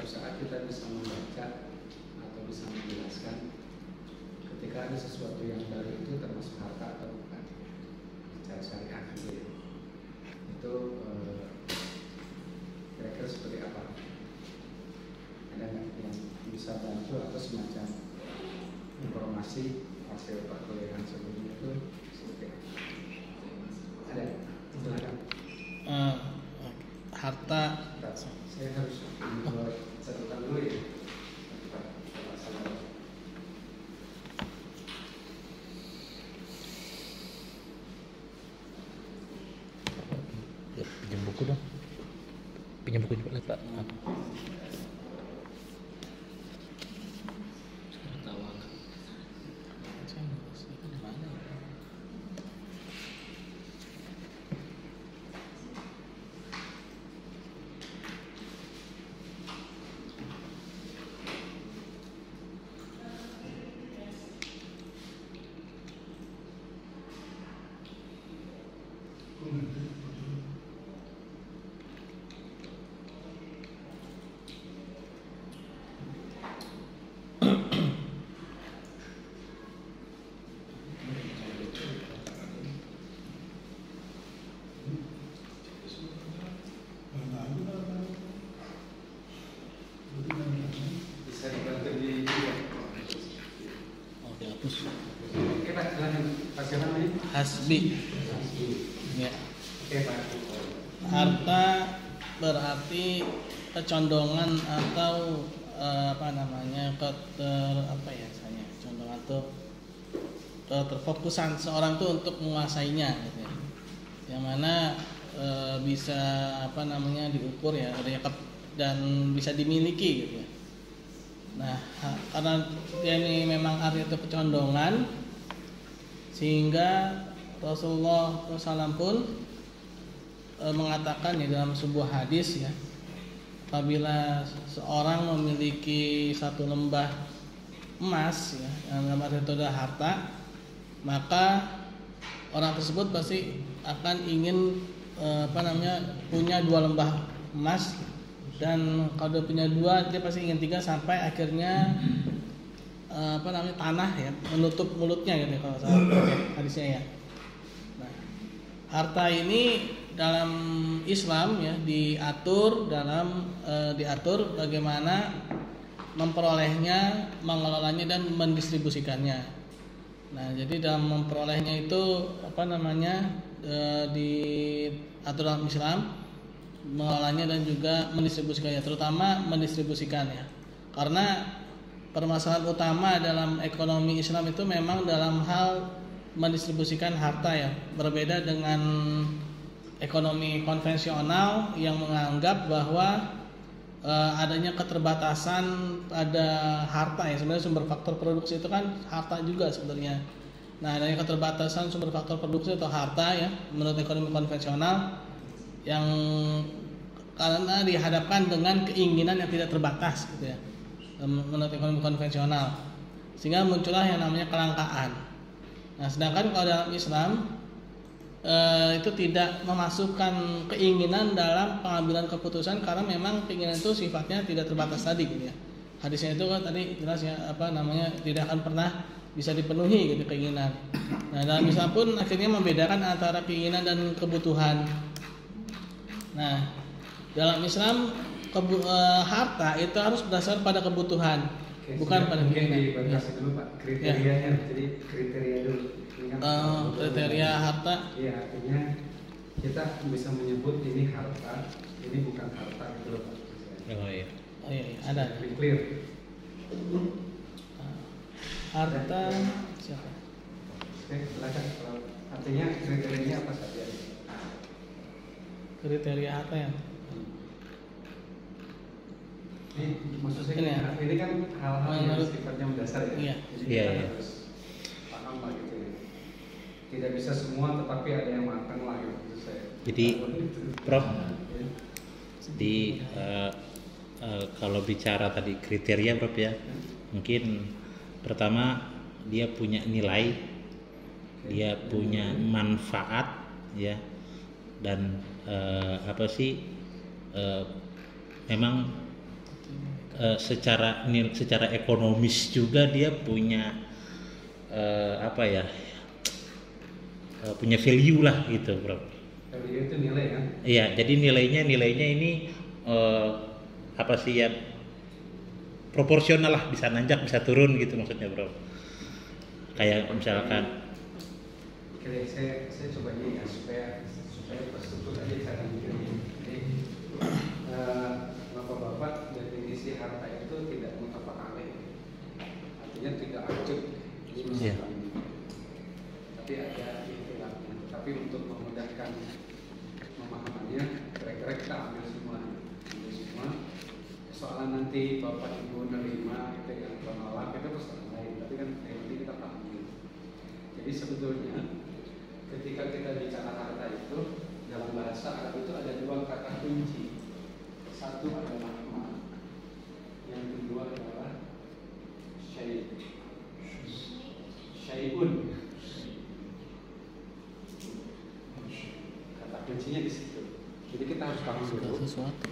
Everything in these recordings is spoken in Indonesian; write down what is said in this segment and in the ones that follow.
saat kita bisa membaca atau bisa menjelaskan ketika ada sesuatu yang baru itu termasuk harta atau bukan secara syariat gitu ya. Itu kira-kira seperti apa? Ada nggak yang bisa bantu atau semacam informasi hasil perkuliahan sebelumnya itu seperti apa? Ada? Silakan. Harta. Saya harus membuat catatan dulu ya. Pinjam buku dong. Pinjam buku juga Pak. Hasbi. Ya. Harta berarti kecondongan atau condongan tuh keterfokusan seorang tuh untuk menguasainya gitu ya. Yang mana bisa diukur ya dan bisa dimiliki gitu ya. Nah, karena dia ini memang arti itu kecondongan, sehingga Rasulullah SAW pun mengatakan ya dalam sebuah hadis ya, apabila seorang memiliki satu lembah emas ya, yang dalam arti itu adalah harta, maka orang tersebut pasti akan ingin punya dua lembah emas, dan kalau dia punya dua dia pasti ingin tiga, sampai akhirnya tanah ya menutup mulutnya gitu ya, kalau salah hadisnya ya. Nah, harta ini dalam Islam ya diatur bagaimana memperolehnya, mengelolanya dan mendistribusikannya. Nah, jadi dalam memperolehnya itu diatur dalam Islam, mengelolanya dan juga mendistribusikannya, terutama mendistribusikannya. Karena permasalahan utama dalam ekonomi Islam itu memang dalam hal mendistribusikan harta ya, berbeda dengan ekonomi konvensional yang menganggap bahwa adanya keterbatasan pada harta ya. Sebenarnya sumber faktor produksi itu kan harta juga sebenarnya. Nah, adanya keterbatasan sumber faktor produksi atau harta ya menurut ekonomi konvensional, yang karena dihadapkan dengan keinginan yang tidak terbatas gitu ya menurut ekonomi konvensional, sehingga muncullah yang namanya kelangkaan. Nah, sedangkan kalau dalam Islam itu tidak memasukkan keinginan dalam pengambilan keputusan, karena memang keinginan itu sifatnya tidak terbatas tadi gitu ya. Hadisnya itu kan tadi jelas ya tidak akan pernah bisa dipenuhi gitu keinginan. Nah, dalam Islam pun akhirnya membedakan antara keinginan dan kebutuhan. Nah, dalam Islam harta itu harus berdasar pada kebutuhan. Oke, bukan pada keinginan. Mungkin dibahas dulu Pak kriterianya ya. Jadi kriteria dulu. Kriteria harta. Iya, artinya kita bisa menyebut ini harta, ini bukan harta gitu loh Pak. Oh iya, ada. Clear. Harta siapa? Oke, silakan. Artinya kriterianya apa saja? Kriteria harta ya. Maksudnya ini kan hal-hal yang sifatnya mendasar ya. Iya. Jadi kita harus paham lah gitu ya. Tidak bisa semua, tetapi ada yang matang lah gitu saya. Jadi Prof, kalau bicara tadi kriteria Prof ya, mungkin pertama dia punya nilai, dia punya manfaat ya, dan memang secara ekonomis juga dia punya apa ya, punya value lah gitu, bro. Value itu nilai kan? Iya, jadi nilainya ini apa sih ya, proporsional lah, bisa nanjak bisa turun gitu maksudnya, bro. Kayak misalkan, Oke, saya coba ini ya supaya terstruktur aja cara mikirnya. Jadi bapak-bapak definisi harta itu tidak mutafak alaih, artinya tidak acut. Iya. Tapi ada ikhtilafnya. Tapi untuk memudahkan pemahamannya, kira-kira kita ambil semua. Soalan nanti bapak ibu nerima kita yang menolak itu persoalan lain. Tapi kan yang penting kita pahami. Jadi sebetulnya ketika kita bicara harta itu dalam bahasa Arab itu ada dua kata kunci. Satu adalah ma, yang kedua adalah syai'un. Kata kuncinya di situ. Jadi kita harus paham dulu. Sesuatu.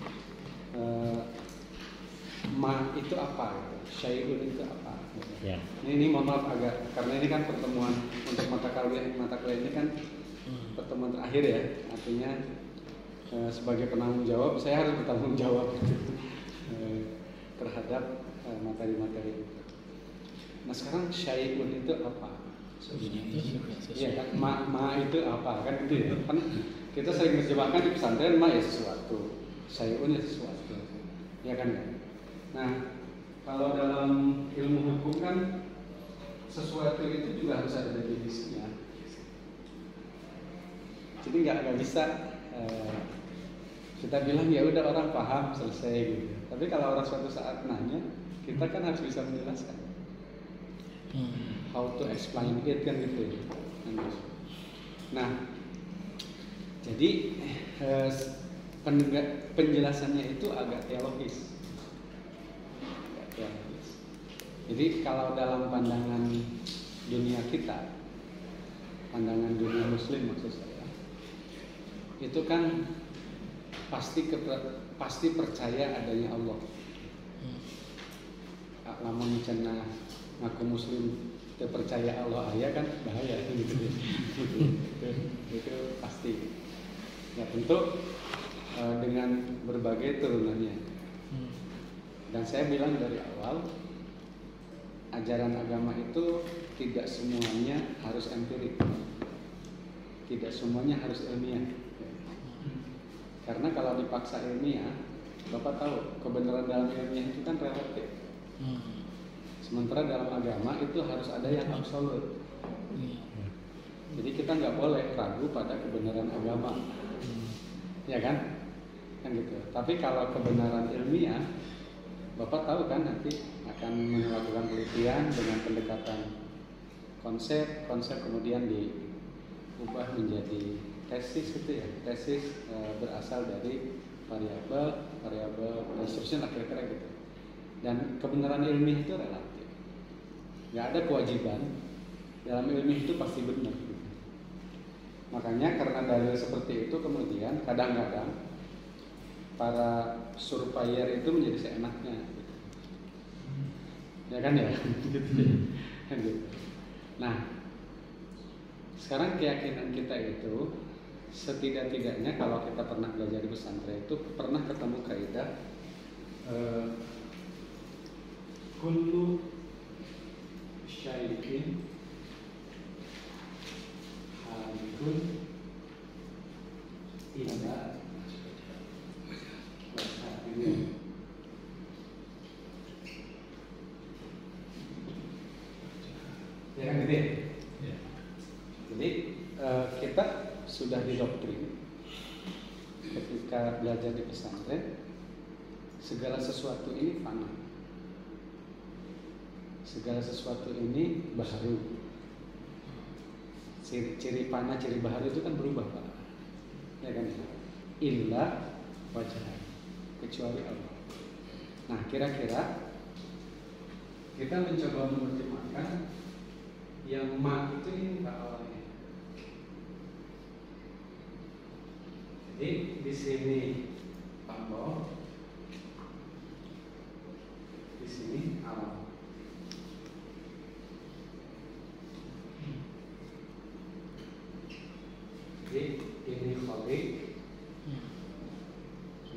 Ma itu apa? Syai'un itu apa? ya, Ini mohon maaf agak, karena ini kan pertemuan untuk mata kuliah ini kan pertemuan terakhir ya, artinya sebagai penanggung jawab saya harus bertanggung jawab terhadap materi-materi itu. Nah sekarang syai'un itu apa? Iya kan, ma itu apa kan itu ya? Kan kita sering terjemahkan di pesantren ma ya sesuatu, syai'un ya sesuatu, ya kan? Nah kalau dalam ilmu hukum kan sesuatu itu juga harus ada definisinya. Jadi nggak bisa kita bilang ya udah orang paham selesai gitu. Tapi kalau orang suatu saat nanya, kita kan harus bisa menjelaskan. How to explain it kan gitu. Nah, jadi penjelasannya itu agak teologis. Jadi kalau dalam pandangan dunia kita, pandangan dunia Muslim maksud saya, itu kan pasti percaya adanya Allah. Lamun cenah ngaku Muslim percaya Allah ayah kan bahaya gitu. Itu pasti. Ya tentu dengan berbagai turunannya. Dan saya bilang dari awal, ajaran agama itu tidak semuanya harus empirik, tidak semuanya harus ilmiah. Karena kalau dipaksa ilmiah, Bapak tahu kebenaran dalam ilmiah itu kan relatif. Sementara dalam agama itu harus ada yang absolut. Jadi kita nggak boleh ragu pada kebenaran agama, ya kan? Kan gitu. Tapi kalau kebenaran ilmiah, Bapak tahu kan nanti akan melakukan penelitian dengan pendekatan konsep kemudian diubah menjadi tesis gitu ya. Tesis berasal dari variabel dan seterusnya kira-kira gitu. Dan kebenaran ilmiah itu relatif. Nggak ada kewajiban dalam ilmiah itu pasti benar. Gitu. Makanya karena dalil seperti itu kemudian kadang-kadang para surveyor itu menjadi seenaknya, gitu. Ya kan ya, gitu. Nah, sekarang keyakinan kita itu setidak-tidaknya kalau kita pernah belajar di pesantren itu pernah ketemu kaidah kullu syai'in halikun illa ya kan gitu ya. Jadi kita sudah didoktrin ketika belajar di pesantren segala sesuatu ini fana, segala sesuatu ini baharu. Ciri fana, ciri baharu itu kan berubah Pak, ya kan? Illa wajah, kecuali Allah. Nah kira-kira kita mencoba menerjemahkan yang ma itu ini Pak awalnya. Jadi di sini Allah alam. Jadi ini khalik,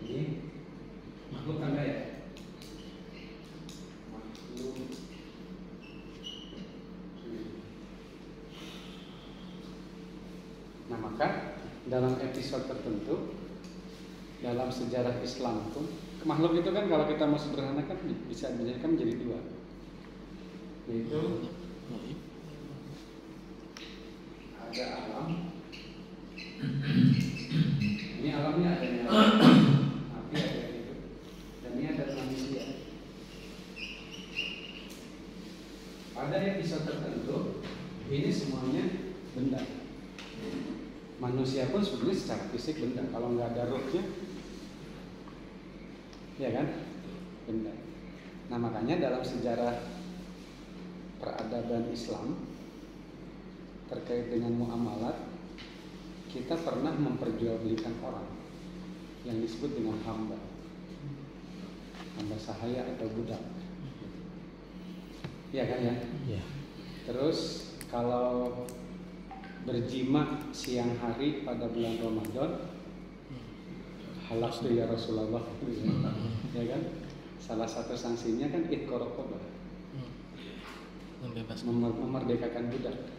ini makhluk Anda ya? Makhluk. Nah maka dalam episode tertentu dalam sejarah Islam itu makhluk itu kan kalau kita mau sederhanakan bisa dijadikan menjadi dua, yaitu ada alam, ini alamnya adanya api, ada itu, dan ini ada manusia. Pada episode tertentu ini semuanya benda. Manusia pun sebenarnya secara fisik benda, kalau nggak ada ruhnya, ya kan, benda. Nah makanya dalam sejarah peradaban Islam terkait dengan muamalat, kita pernah memperjualbelikan orang yang disebut dengan hamba sahaya atau budak, ya kan ya? Ya. Terus kalau berjima siang hari pada bulan Ramadan, halal tuh ya Rasulullah, ya kan? Salah satu sanksinya kan itqa raqabah, memerdekakan budak,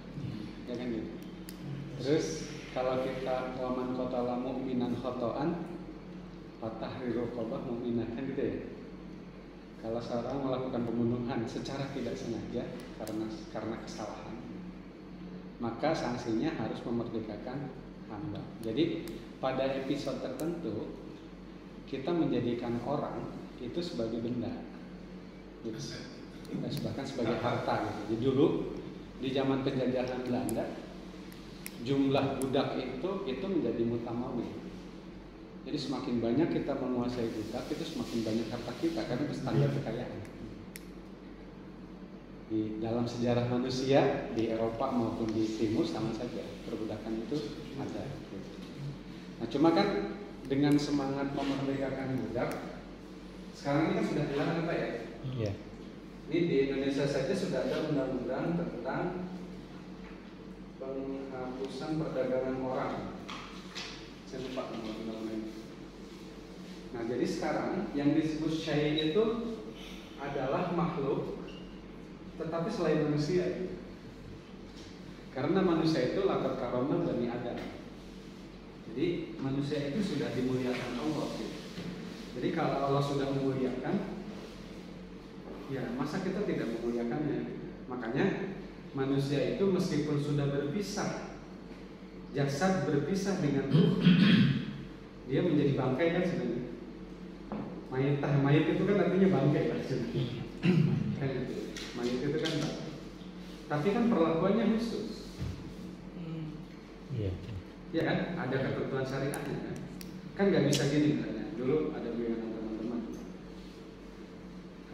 ya kan gitu. Terus kalau kita waman qatala mu'minan khata'an fatahriru raqabah mu'minah, kan gitu ya. Kalau seorang melakukan pembunuhan secara tidak sengaja karena kesalahan, maka sanksinya harus memerdekakan hamba. Jadi pada episode tertentu kita menjadikan orang itu sebagai benda, bahkan sebagai harta gitu. Jadi dulu di zaman penjajahan Belanda jumlah budak itu menjadi mutamawil. Jadi semakin banyak kita menguasai budak, itu semakin banyak harta kita karena itu standar kekayaan. Di dalam sejarah manusia di Eropa maupun di Timur sama saja perbudakan itu ada. Nah cuma kan dengan semangat memerdekakan budak, sekarang ini kan sudah hilang apa ya? Iya. Ini di Indonesia saja sudah ada undang-undang tentang penghapusan perdagangan orang. Saya lupa nama undang-undangnya. Nah jadi sekarang yang disebut syai' itu adalah makhluk tetapi selain manusia, karena manusia itu laqad karamna bani Adam. Jadi manusia itu sudah dimuliakan Allah. Jadi kalau Allah sudah memuliakan, ya masa kita tidak memuliakannya? Makanya manusia itu meskipun sudah berpisah, jasad berpisah dengan ruh, dia menjadi bangkai kan sebenarnya. Mayit itu kan artinya bangkai kan sebenarnya. Kan itu. Mayit itu kan bangkai. Tapi kan perlakuannya khusus. Iya. Ya kan, ada ketentuan syariatnya kan. Kan nggak bisa gini misalnya. Dulu ada bimbingan teman-teman.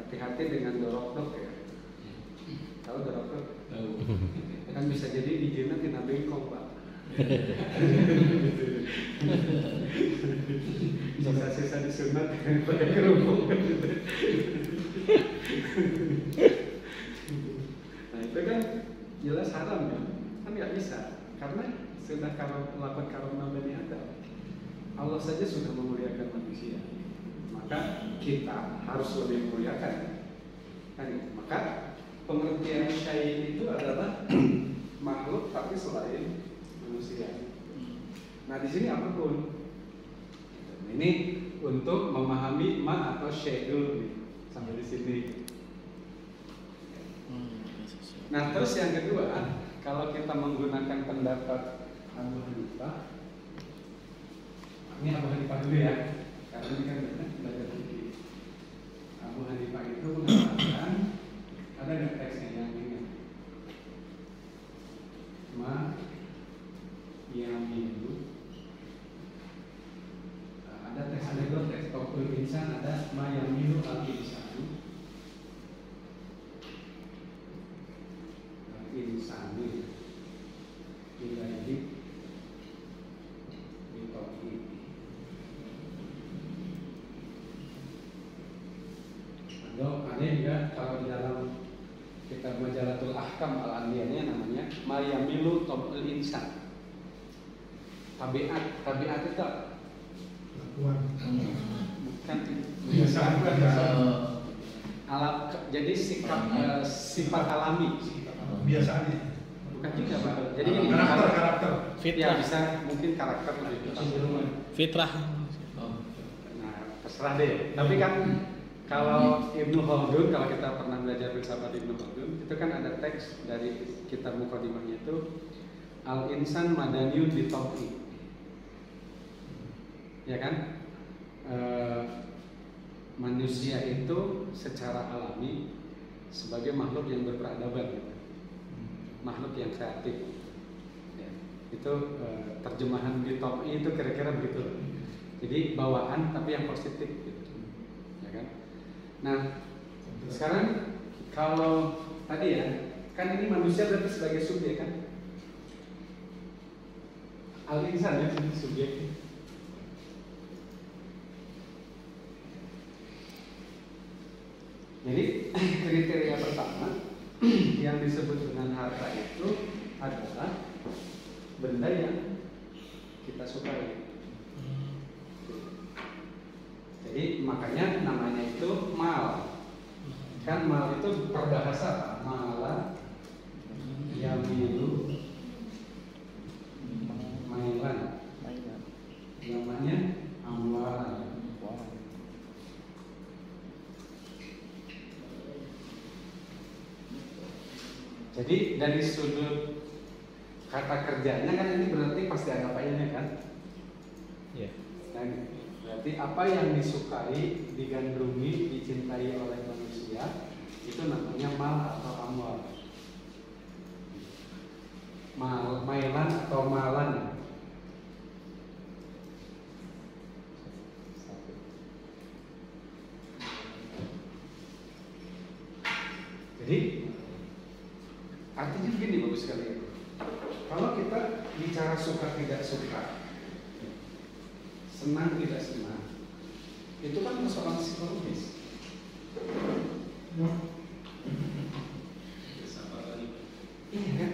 Hati-hati dengan dorok-dok ya. Tahu dorok-dok? Tahu. Kan bisa jadi izinnya tina bengkok Pak. Sisa-sisa disunat pakai kerudung. Nah itu kan jelas haram ya. Kan nggak bisa karena sudah melakukan karamah bani Adam. Allah saja sudah memuliakan manusia, maka kita harus lebih memuliakan. Kan? Maka pengertian syai' itu adalah makhluk tapi selain manusia. Nah di sini apapun. Nah, ini untuk memahami ma atau syai' dulu nih sampai di sini. Nah terus yang kedua, kalau kita menggunakan pendapat Abu Hanifah, ini Abu Hanifah dulu ya, karena ini kan banyak belajar fikih. Abu Hanifah itu mengatakan, ada nggak teksnya yang ingat? Ma yamilu, ada teks, ada dua teks. Tokul insan ada ma yamilu al-insanu. Insani ilaihi bitauhid. Atau makanya juga kalau di dalam kitab Majalatul Ahkam Al-Andiyahnya namanya Mayamilu Tob'ul Insan. Tabiat itu bukan alam, jadi sifat alami. Biasanya. Bukan juga Pak. Jadi gini, Karakter. ya Fitrah. bisa mungkin karakter lebih tepat. Fitrah. Nah, terserah deh. Tapi kan kalau Ibnu Khaldun, kalau kita pernah belajar filsafat Ibnu Khaldun, itu kan ada teks dari kitab Muqaddimahnya itu Al-Insan Madaniyun bi Tawqi. Ya kan? Manusia itu secara alami sebagai makhluk yang berperadaban gitu. Makhluk yang kreatif. Ya, itu terjemahan di Tawqi itu kira-kira begitu. Jadi bawaan tapi yang positif gitu. Ya kan? Nah, sekarang kalau tadi ya, kan ini manusia berarti sebagai subjek kan? Al-insan ya, subjek. Jadi kriteria pertama yang disebut dengan harta itu adalah benda yang kita sukai. Jadi makanya namanya itu mal. Kan mal itu perbahasa mala yamilu mailan. Namanya amwalan. Jadi dari sudut kata kerjanya kan ini berarti pasti ada apa-apanya kan? Iya. Dan berarti apa yang disukai, digandrungi, dicintai oleh manusia itu namanya mal atau amwal. Mailan atau malan. Jadi artinya begini bagus sekali. Kalau kita bicara suka tidak suka, senang tidak senang, itu kan persoalan psikologis. Iya kan?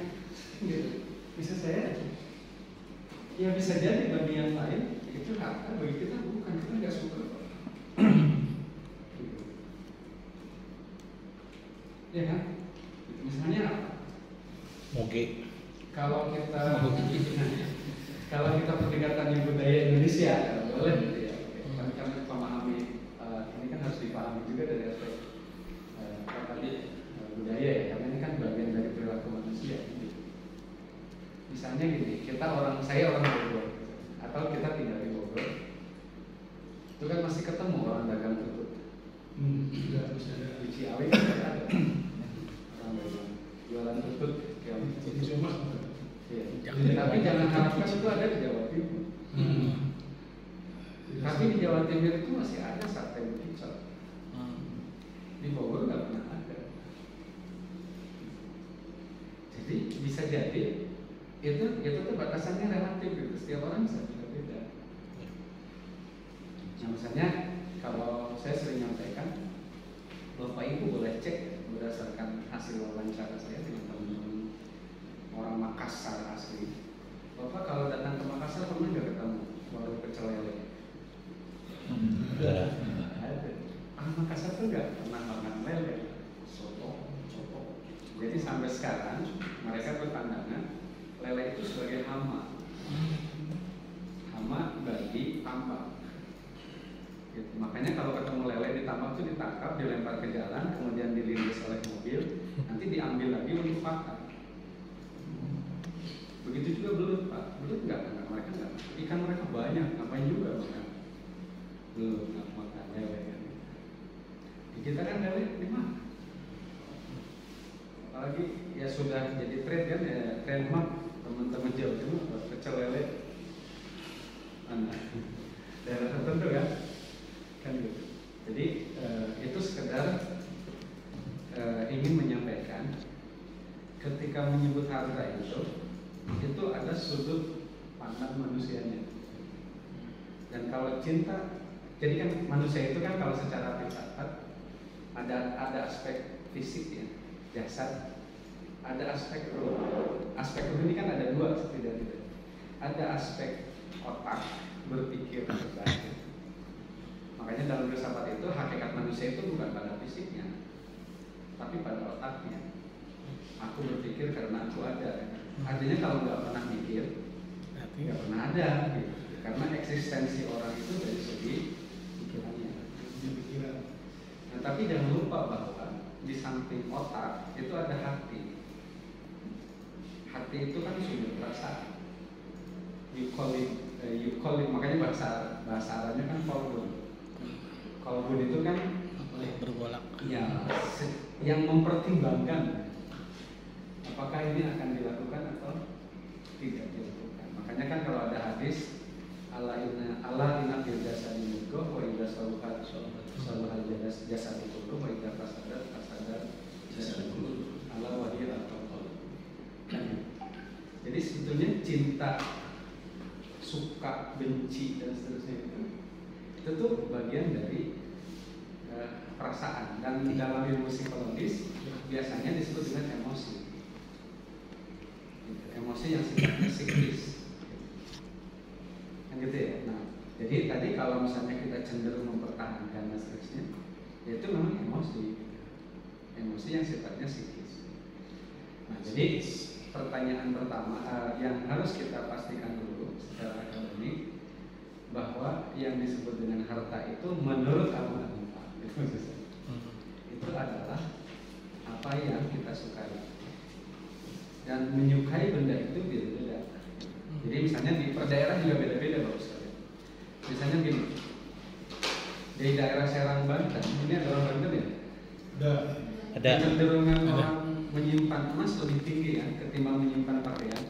Gitu. Bisa saya? Ya bisa jadi bagi yang lain itu harta, bagi kita bukan, kita nggak suka. Gitu. Ya kan? Misalnya apa? Moge. Kalau kita pendekatan di budaya Indonesia boleh gitu ya. Kami kan memahami ini kan harus dipahami juga dari aspek budaya ya, karena ini kan bagian dari perilaku manusia. Misalnya gini, saya orang Bogor atau kita tinggal di Bogor, itu kan masih ketemu orang dagang tutut. Di Ciawi kan ada orang dagang jualan tutut. Tapi jangan harapkan itu ada di Jawa Timur. Tapi di Jawa Timur itu masih ada sate bekicot. Di Bogor nggak pernah ada. Jadi bisa jadi itu tuh batasannya relatif gitu. Setiap orang bisa beda-beda. Nah, misalnya kalau saya sering nyampaikan, Bapak Ibu boleh cek berdasarkan hasil wawancara saya dengan teman-teman orang Makassar asli. Bapak kalau datang ke Makassar pernah nggak ketemu warung pecel lele? Ada. Orang Makassar tuh nggak pernah makan lele, soto. Jadi sampai sekarang mereka berpandangan lele itu sebagai hama bagi tambak. Gitu. Makanya kalau ketemu lele di tambak itu ditangkap, dilempar ke jalan, kemudian dilindas oleh mobil, nanti diambil lagi untuk makan. Begitu juga belut Pak, belut enggak, mereka enggak. Ikan mereka banyak, ngapain juga makan belut, nggak makan lele kan. Di kita kan lele dimakan. Apalagi ya sudah jadi tren kan ya, trademark teman-teman Jawa Timur pecel lele. Daerah tertentu kan gitu. Jadi itu sekedar ingin menyampaikan ketika menyebut harta itu ada sudut pandang manusianya. Dan kalau cinta, jadi kan manusia itu kan kalau secara filsafat ada aspek fisik ya, jasad, ada aspek ruh. Aspek ruh ini kan ada dua setidaknya. Ada aspek otak, berpikir, berpikir. Makanya dalam filsafat itu hakikat manusia itu bukan pada fisiknya, tapi pada otaknya. Aku berpikir karena aku ada. Artinya kalau nggak pernah mikir, nggak pernah ada. Gitu. Karena eksistensi orang itu dari segi pikirannya. Nah, tapi jangan lupa bahwa di samping otak itu ada hati. Hati itu kan sumber perasaan. You call it, makanya bahasa Arabnya kan kolbun. Kolbun itu kan bergolak. Ya, yang mempertimbangkan apakah ini akan dilakukan atau tidak dilakukan. Makanya kan kalau ada hadis Allah inna fil jasadi mudghah wa idza saluhat saluhal jasadu kulluh wa idza fasadat jasadu kulluh ala wa hiya al-qalb. Jadi sebetulnya cinta, suka, benci dan seterusnya itu tuh bagian dari perasaan, dan dalam ilmu psikologis biasanya disebut dengan emosi. Emosi yang sifatnya siklis. Kan gitu ya. Nah, jadi tadi kalau misalnya kita cenderung mempertahankan dan seterusnya, ya itu memang emosi. Emosi yang sifatnya siklis. Nah, jadi pertanyaan pertama yang harus kita pastikan dulu secara akademik, bahwa yang disebut dengan harta itu menurut Abu Hanifah itu adalah apa yang kita sukai, dan menyukai benda itu beda-beda. Jadi misalnya di per daerah juga beda-beda Bapak sekalian. Misalnya gini, di daerah Serang Banten, ini ada orang Banten ya? Ada. Kecenderungan orang menyimpan emas lebih tinggi ya ketimbang menyimpan pakaian.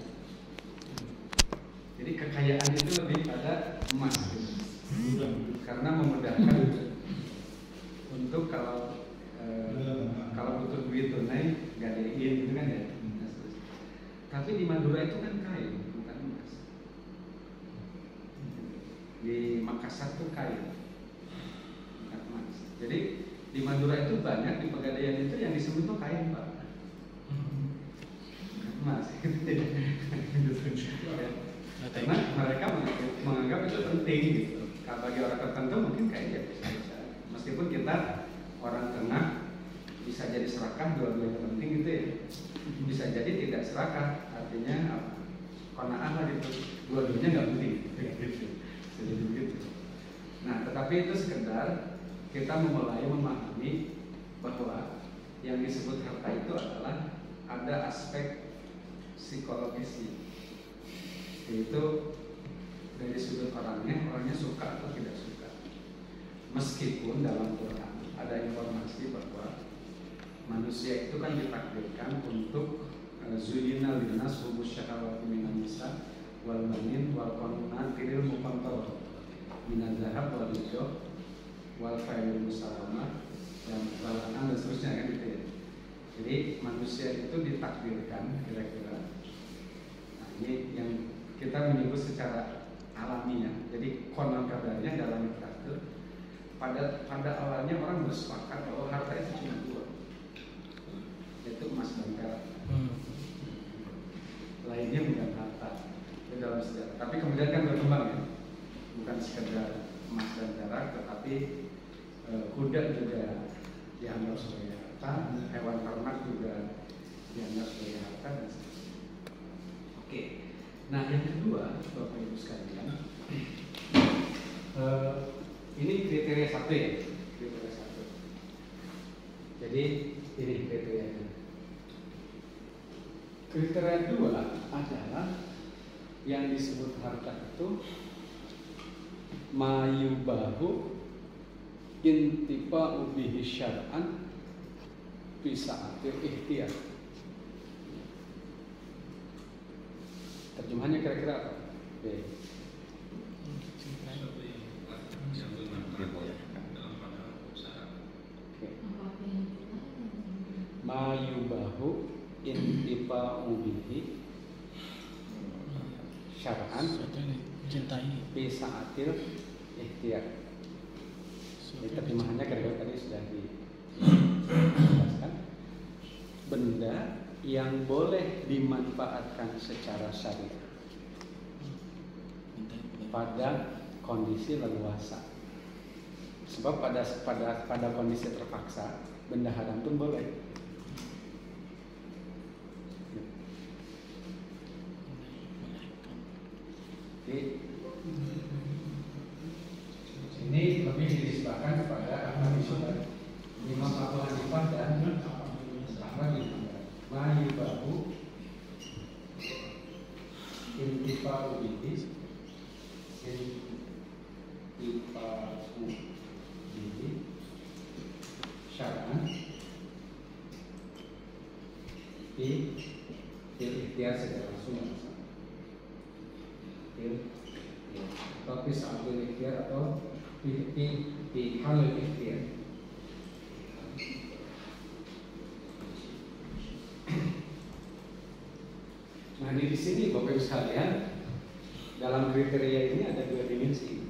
Jadi kekayaan itu lebih pada emas gitu. Karena memudahkan untuk kalau butuh duit tunai gadein gitu kan ya. Tapi di Madura itu kan kain, bukan emas. Di Makassar tuh kain, bukan emas. Jadi di Madura itu banyak, di Pegadaian itu yang disebut tuh kain Pak, bukan emas. Karena mereka menganggap itu penting gitu. Bagi orang tertentu mungkin kain ya bisa. Meskipun kita orang tengah bisa jadi serakah, dua-duanya penting gitu ya. Bisa jadi tidak serakah, artinya apa? Qanaah lah gitu. Dua-duanya nggak penting. Jadi begitu. Nah, tetapi itu sekedar kita mulai memahami bahwa yang disebut harta itu adalah ada aspek psikologisnya, yaitu dari sudut orangnya suka atau tidak suka. Meskipun dalam Quran ada informasi bahwa manusia itu kan ditakdirkan untuk zuyina linnas hubus syahawati minan nisa wal banin wal qanatiril muqantarah minaz zahab wal fiddah wal khairil musawwamah dan dan seterusnya kan gitu ya. Jadi manusia itu ditakdirkan kira-kira. Nah, ini yang kita menyebut secara alamiah. Jadi konon kabarnya dalam takdir pada awalnya orang bersepakat bahwa harta itu cuma dua, yaitu emas dan perak. Lainnya bukan harta itu dalam sejarah. Tapi kemudian kan berkembang ya, bukan sekedar emas dan perak, tetapi kuda juga dianggap sebagai harta, hewan ternak juga dianggap sebagai harta dan seterusnya. Oke. Nah yang kedua, Bapak Ibu sekalian, ini kriteria satu ya, kriteria satu. Jadi ini kriterianya. Kriteria dua adalah yang disebut harta itu mayubahu intifa'u bihi syar'an fi sa'atil ikhtiyar. Terjemahannya kira-kira apa? Mayubahu intifa'u bihi syar'an fi sa'atil ikhtiyar. Jadi terjemahannya kira-kira tadi sudah Benda yang boleh dimanfaatkan secara syariah pada kondisi leluasa. Sebab pada kondisi terpaksa benda haram pun boleh. Jadi ini lebih dinisbahkan kepada ahli sunnah Imam Abu Hanifah dan Ahmad bin Hanbal. Mayubahu intifa'u bihi syar'an di ikhtiar secara langsung atau pisahul ikhtiar atau di halul ikhtiar. Nah di sini Bapak Ibu sekalian, dalam kriteria ini ada dua dimensi.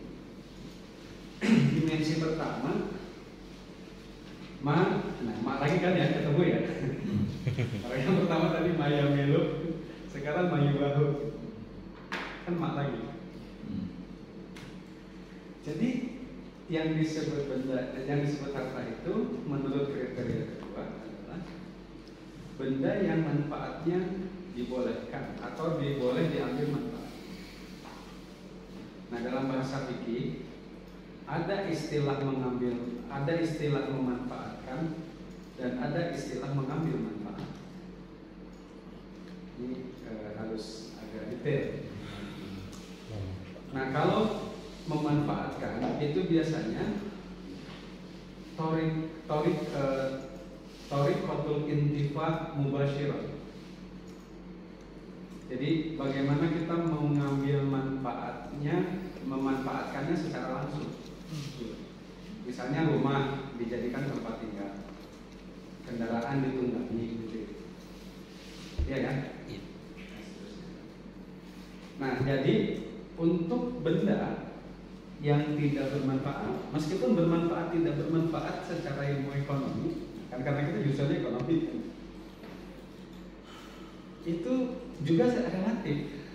Dimensi pertama, mak lagi kan ya ketemu ya. Yang pertama tadi maya melu, sekarang mayu bahu, kan mak lagi. Jadi yang disebut benda, yang disebut harta itu menurut kriteria kedua adalah benda yang manfaatnya dibolehkan atau boleh diambil manfaat. Nah dalam bahasa fikih ada istilah mengambil, ada istilah memanfaatkan, dan ada istilah mengambil manfaat. Ini harus agak detail. Nah kalau memanfaatkan itu biasanya torik kotul intifa mubasyiran. Jadi bagaimana kita mengambil manfaatnya, memanfaatkannya secara langsung. Misalnya rumah dijadikan tempat tinggal, kendaraan ditunggangi, gitu. Iya kan? Nah, jadi untuk benda yang tidak bermanfaat, meskipun bermanfaat tidak bermanfaat secara ilmu ekonomi, kan karena kita jurusannya ekonomi, itu juga relatif,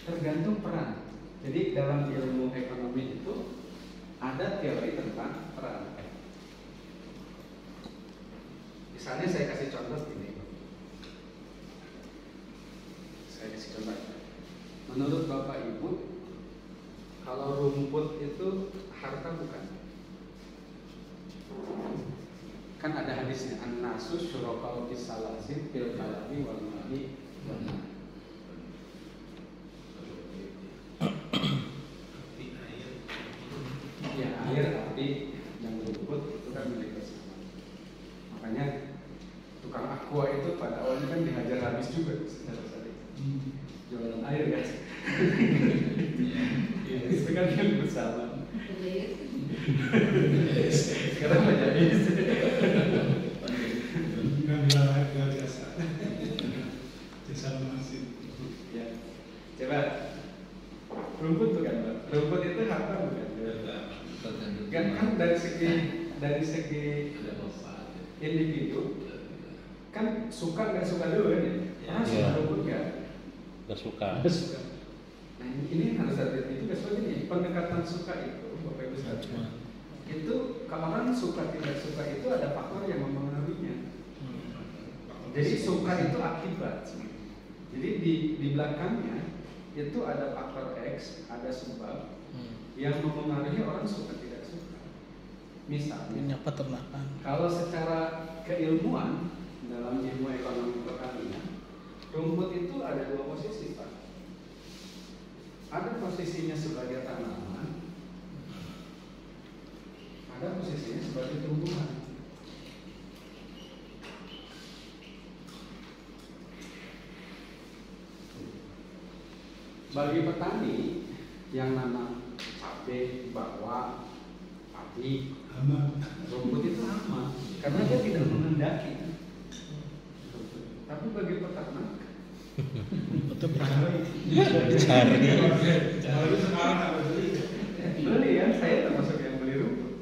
tergantung peran. Jadi dalam ilmu ekonomi itu ada teori tentang peran. Misalnya saya kasih contoh ini. Saya kasih contoh. Menurut Bapak Ibu, kalau rumput itu harta bukan? Kan ada hadisnya, an-nasu syuraka'u fis salasin fil kalami wal ma'i wal ma'. Ya, air, api, dan rumput itu kan milik bersama. Makanya tukang aqua itu pada awalnya kan dihajar habis juga jualan air kan. Itu kan milik bersama. Sekarang banyak bis. Nggak jasa. Jasa masih. Ya. Coba rumput bukan, Pak? Rumput itu harta bukan? Kan dari segi individu kan suka nggak suka dulu kan ya? Suka rumput Gak suka. Nah ini harus ada itu ini pendekatan suka itu Bapak Ibu sekalian. Itu kalau orang suka tidak suka itu ada faktor yang mempengaruhinya. Jadi suka itu akibat. Jadi di belakangnya itu ada faktor X, ada sebab yang mempengaruhi orang suka tidak suka. Misalnya peternakan. kalau secara keilmuan dalam ilmu ekonomi pertanian, rumput itu ada dua posisi, Pak. Ada posisinya sebagai tanaman, ada posisinya sebagai tumbuhan. Bagi petani yang nanam cabai, bawang, padi, rumput itu aman karena dia tidak mengendaki. Tapi bagi peternak Betul. beli ya, saya termasuk yang beli rumput.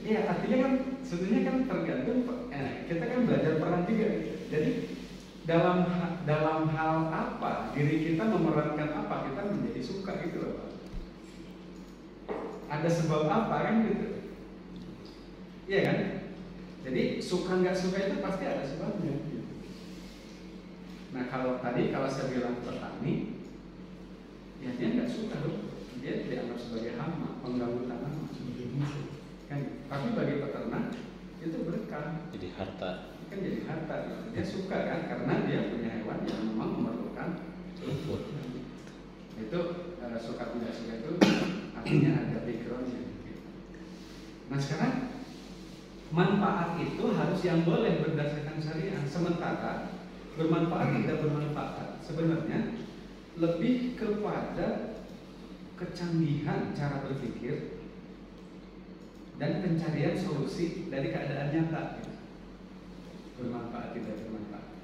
Iya, artinya kan sebetulnya kan tergantung kita kan belajar peran juga. Jadi dalam hal apa diri kita memerankan apa kita menjadi suka gitu loh Pak. Ada sebab apa kan gitu. Iya kan? Jadi suka nggak suka itu pasti ada sebabnya. Gitu. Nah kalau saya bilang petani, ya dia nggak suka loh. Dia dianggap sebagai hama, pengganggu tanaman, sebagai musuh. Kan? Tapi bagi peternak itu berkah. Jadi harta. Kan jadi harta. Dia suka kan karena dia punya hewan yang memang memerlukan rumput. Itu suka tidak suka itu artinya ada backgroundnya. Nah sekarang manfaat itu harus yang boleh berdasarkan syariat. Sementara bermanfaat tidak bermanfaat sebenarnya lebih kepada kecanggihan cara berpikir dan pencarian solusi dari keadaan nyata. Bermanfaat tidak bermanfaat.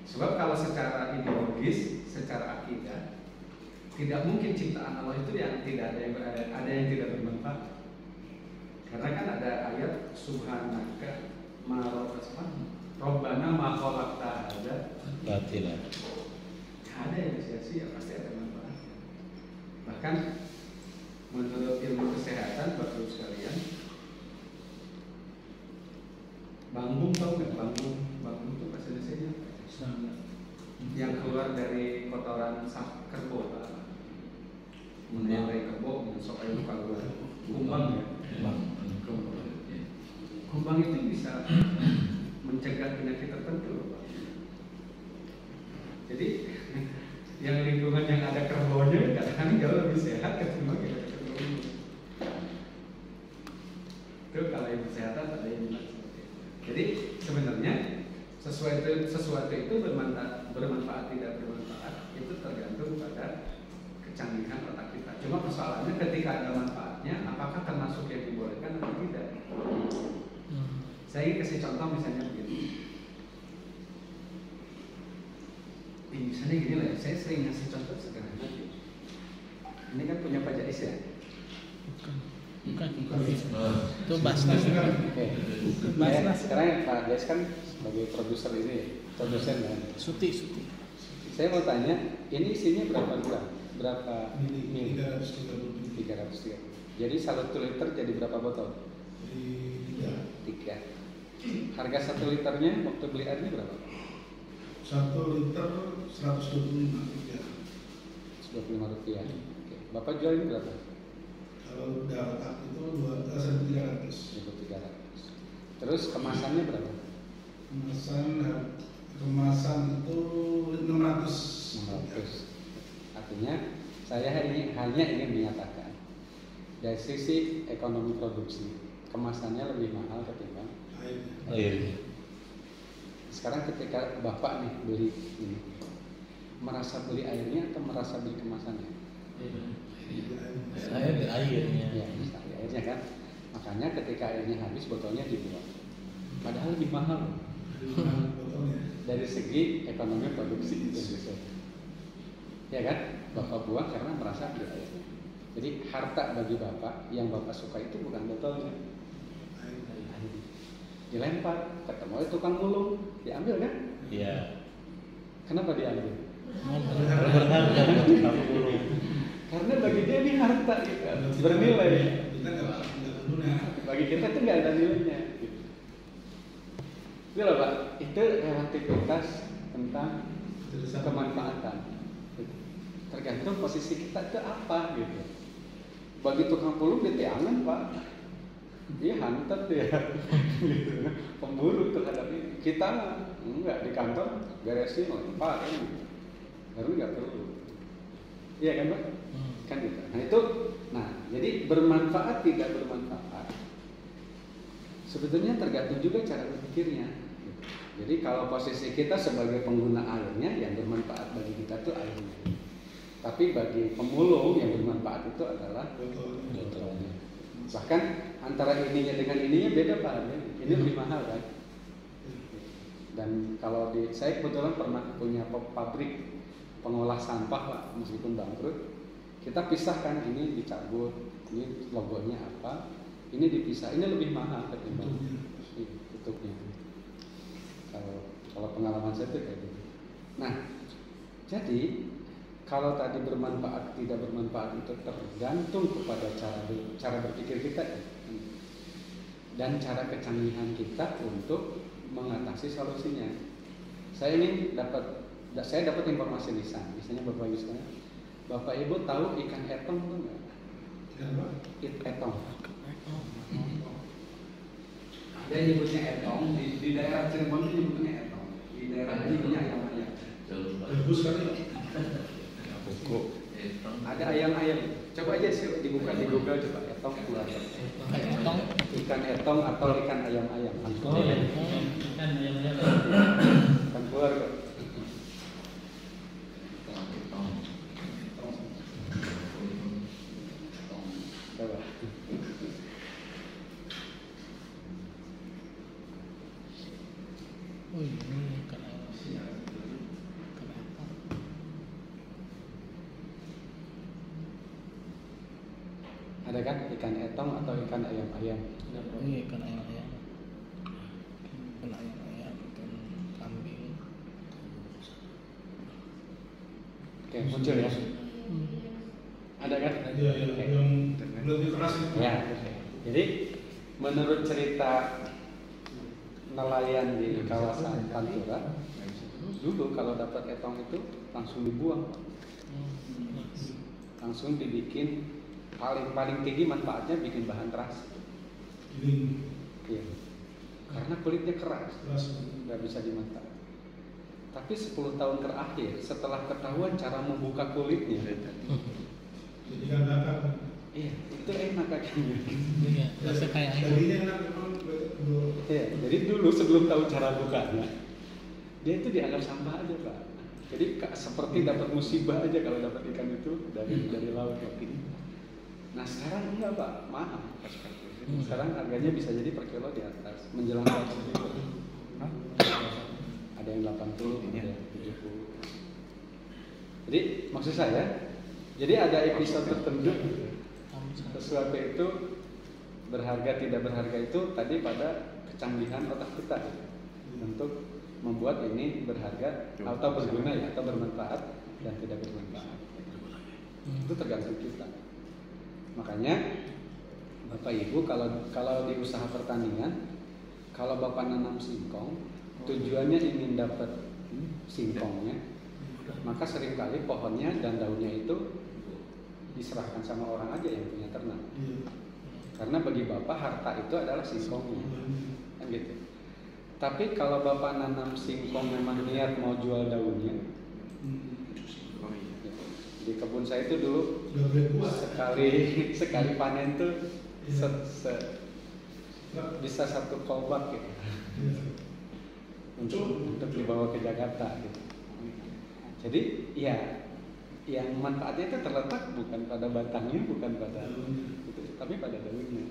Sebab kalau secara ideologis, secara akidah, tidak mungkin ciptaan Allah itu yang tidak ada yang tidak bermanfaat. Karena kan ada ayat subhanaka Rabbana ma khalaqta hadza Batila. ada yang sia-sia, pasti ada manfaat. Bahkan menurut ilmu kesehatan Bapak Ibu sekalian, bangbung tahu nggak? Bangbung itu bahasa Indonesia yang keluar dari kotoran kerbau Pak. Kemudian dari kerbau masuk air luka keluar. Kumbang ya. Kumbang itu bisa mencegah penyakit tertentu Pak. Jadi yang lingkungan yang ada kerbaunya kadang-kadang jauh lebih sehat ketimbang yang ada kerbaunya. Itu kalau yang kesehatan ada yang bilang seperti itu. Jadi sebenarnya sesuatu itu bermanfaat tidak bermanfaat itu tergantung pada kecanggihan otak kita. Cuma persoalannya ketika ada manfaatnya, apakah termasuk yang dibolehkan atau tidak? Saya ingin kasih contoh misalnya begini. Misalnya gini lah, saya sering ngasih contoh sederhana. Ini kan punya Pak Jais ya? Bukan. Itu Basnas. Oke. Sekarang Pak Jais kan sebagai produser ini, produsen kan? Suti. Saya mau tanya, ini isinya berapa gram? Berapa Ini mil? 300. 330. Jadi 1 liter jadi berapa botol? Jadi 3. Harga 1 liternya waktu beli airnya berapa? 1 liter 125 rupiah. Rp25. Oke. Bapak jual ini berapa? Kalau darat itu 1.300. 1.300. Terus kemasannya berapa? Kemasan itu 600. 600. Artinya saya hanya ingin menyatakan dari sisi ekonomi produksi kemasannya lebih mahal ketimbang Airnya. Sekarang ketika Bapak nih beli ini, merasa beli airnya atau merasa beli kemasannya? Saya di airnya. Ya, airnya kan. Makanya ketika airnya habis botolnya dibuang. Padahal lebih mahal dari segi ekonomi produksi Indonesia. Ya kan? Bapak buang karena merasa beli airnya. Jadi harta bagi Bapak yang Bapak suka itu bukan botolnya. Dilempar, ketemu tukang mulung, diambil kan? Iya. Kenapa diambil? Berharga kamu dulu. Karena bagi dia ini harta gitu, bernilai. Kita nggak berguna. Bagi kita itu nggak ada nilainya. Gitu. Itu loh Pak, itu relativitas tentang kemanfaatan. Tergantung posisi kita itu apa gitu. Bagi tukang pulung di tiangan Pak, dia hantet ya, gitu. Pemburu terhadap ini. Kita enggak di kantor beresin lempar kan, gitu. Baru nggak perlu. Iya kan Pak? Kan gitu. Nah itu, jadi bermanfaat tidak bermanfaat. Sebetulnya tergantung juga cara berpikirnya. Gitu. Jadi kalau posisi kita sebagai pengguna airnya, yang bermanfaat bagi kita itu airnya. Tapi bagi pemulung yang bermanfaat itu adalah botolnya. Bahkan antara ininya dengan ininya beda Pak. Ini lebih mahal kan. Dan kalau saya kebetulan pernah punya pabrik pengolah sampah Pak, meskipun bangkrut, kita pisahkan ini dicabut, ini logonya apa, Ini dipisah, ini lebih mahal ketimbang tutupnya. Kalau pengalaman saya itu kayak gitu. Nah, jadi kalau tadi bermanfaat tidak bermanfaat itu tergantung kepada cara berpikir kita ya. Dan cara kecanggihan kita untuk mengatasi solusinya. Saya dapat informasi lisan, misalnya Bapak Ibu sekalian. Bapak Ibu tahu ikan etong itu enggak? Etong. Ada yang nyebutnya etong di daerah Cirebon itu nyebutnya etong. Di daerah ini punya ayam-ayam. Bagus sekali. Ada ayam-ayam. Coba aja dibuka di Google coba etong keluar. Etong. Ikan etong atau ikan ayam-ayam. Ikan ayam-ayam. Kan keluar kok. Coba. Oh ini ikan ayam. Ikan etong. Ada kan ikan etong atau ikan ayam-ayam? Ini ikan ayam-ayam. Ikan ayam-ayam, ikan kambing. Oke, muncul ya. Ada kan? Iya, yang lebih keras itu. Ya. Jadi menurut cerita nelayan di kawasan Pantura, dulu kalau dapat etong itu langsung dibuang, langsung dibikin paling tinggi manfaatnya bikin bahan terasi. Ini Iya. Karena kulitnya keras, keras. nggak bisa dimakan. Tapi 10 tahun terakhir setelah ketahuan cara membuka kulitnya, Jadi kan dapat. iya itu enak akhirnya. Iya, rasa kayak ayam. Dagingnya enak memang. Iya, jadi dulu sebelum tahu cara bukanya, dia itu dianggap sampah aja Pak. Jadi seperti dapat musibah aja kalau dapat ikan itu dari laut Pak. Nah sekarang enggak Pak, mahal. Sekarang harganya bisa jadi per kilo di atas, menjelang 100.000. Ada yang 80, ada yang 70. Jadi maksud saya, jadi ada episode tertentu sesuatu itu berharga tidak berharga itu tadi pada kecanggihan otak kita untuk membuat ini berharga atau berguna ya atau bermanfaat dan tidak bermanfaat. Itu tergantung kita. Makanya Bapak Ibu kalau di usaha pertanian, kalau Bapak nanam singkong, tujuannya ingin dapat singkongnya, maka seringkali pohonnya dan daunnya itu diserahkan sama orang aja yang punya ternak. Karena bagi Bapak harta itu adalah singkongnya, kan gitu. Tapi kalau Bapak nanam singkong memang niat mau jual daunnya, di kebun saya itu dulu sekali panen tuh bisa 1 kolbak gitu. Untuk dibawa ke Jakarta gitu. Jadi ya yang manfaatnya itu terletak bukan pada batangnya, bukan pada itu, tapi pada daunnya.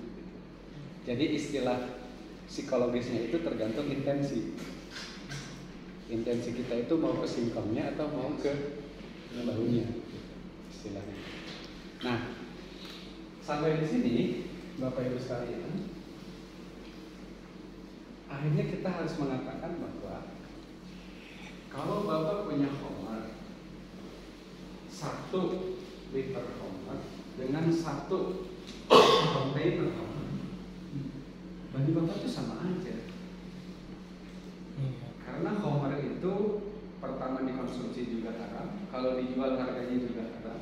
Jadi istilah psikologisnya itu tergantung intensi. Intensi kita itu mau ke singkongnya atau mau ke daunnya, istilahnya. Nah, sampai di sini Bapak Ibu sekalian, akhirnya kita harus mengatakan bahwa kalau Bapak punya homer 1 liter homer dengan 1 kontainer homer, bagi Bapak itu sama aja. Karena homer itu pertama dikonsumsi juga haram, kalau dijual harganya juga haram.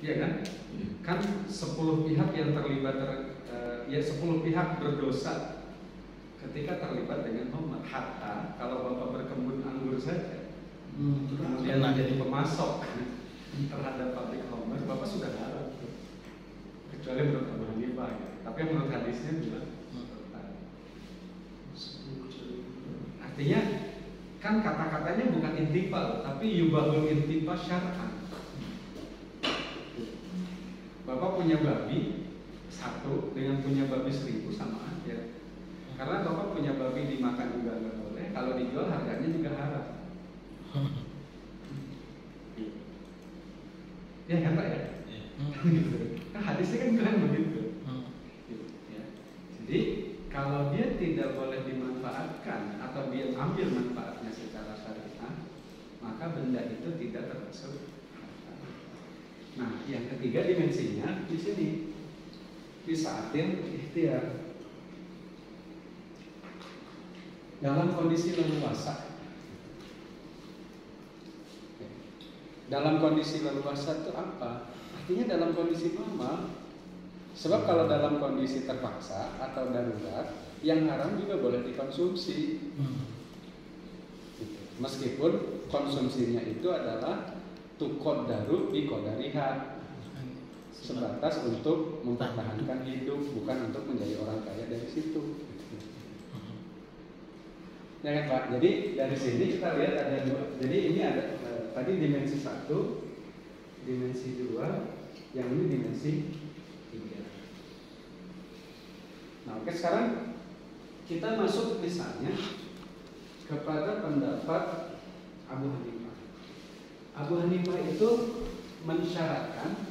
Iya kan? Kan 10 pihak yang terlibat 10 pihak berdosa ketika terlibat dengan homer. Hatta kalau Bapak berkebun anggur saja, kemudian menjadi pemasok terhadap pabrik homer, Bapak sudah haram. Kecuali menurut Abu Hanifah ya. Tapi menurut hadisnya bilang artinya kan kata-katanya bukan intifal, tapi yubahul intifal syar'an. Bapak punya babi 1 dengan punya babi 1000 sama aja. Karena Bapak punya babi dimakan juga nggak boleh, kalau dijual harganya juga haram. Ya kan Pak ya? Kan hadisnya kan bilang begitu. tidak boleh dimanfaatkan atau dia ambil manfaatnya secara syariah, maka benda itu tidak termasuk harta. Nah, yang ketiga dimensinya di sini di saatin ikhtiar. Dalam kondisi leluasa. Dalam kondisi leluasa itu apa? Artinya dalam kondisi normal. Sebab kalau dalam kondisi terpaksa atau darurat, yang haram juga boleh dikonsumsi. Meskipun konsumsinya itu adalah tuqaddaru bi qadariha, sebatas untuk mempertahankan hidup, bukan untuk menjadi orang kaya dari situ. Ya kan Pak? Jadi dari sini kita lihat ada dua. Jadi ini ada tadi dimensi 1, dimensi 2, yang ini dimensi 3. Nah, oke, sekarang kita masuk misalnya kepada pendapat Abu Hanifah. Abu Hanifah itu mensyaratkan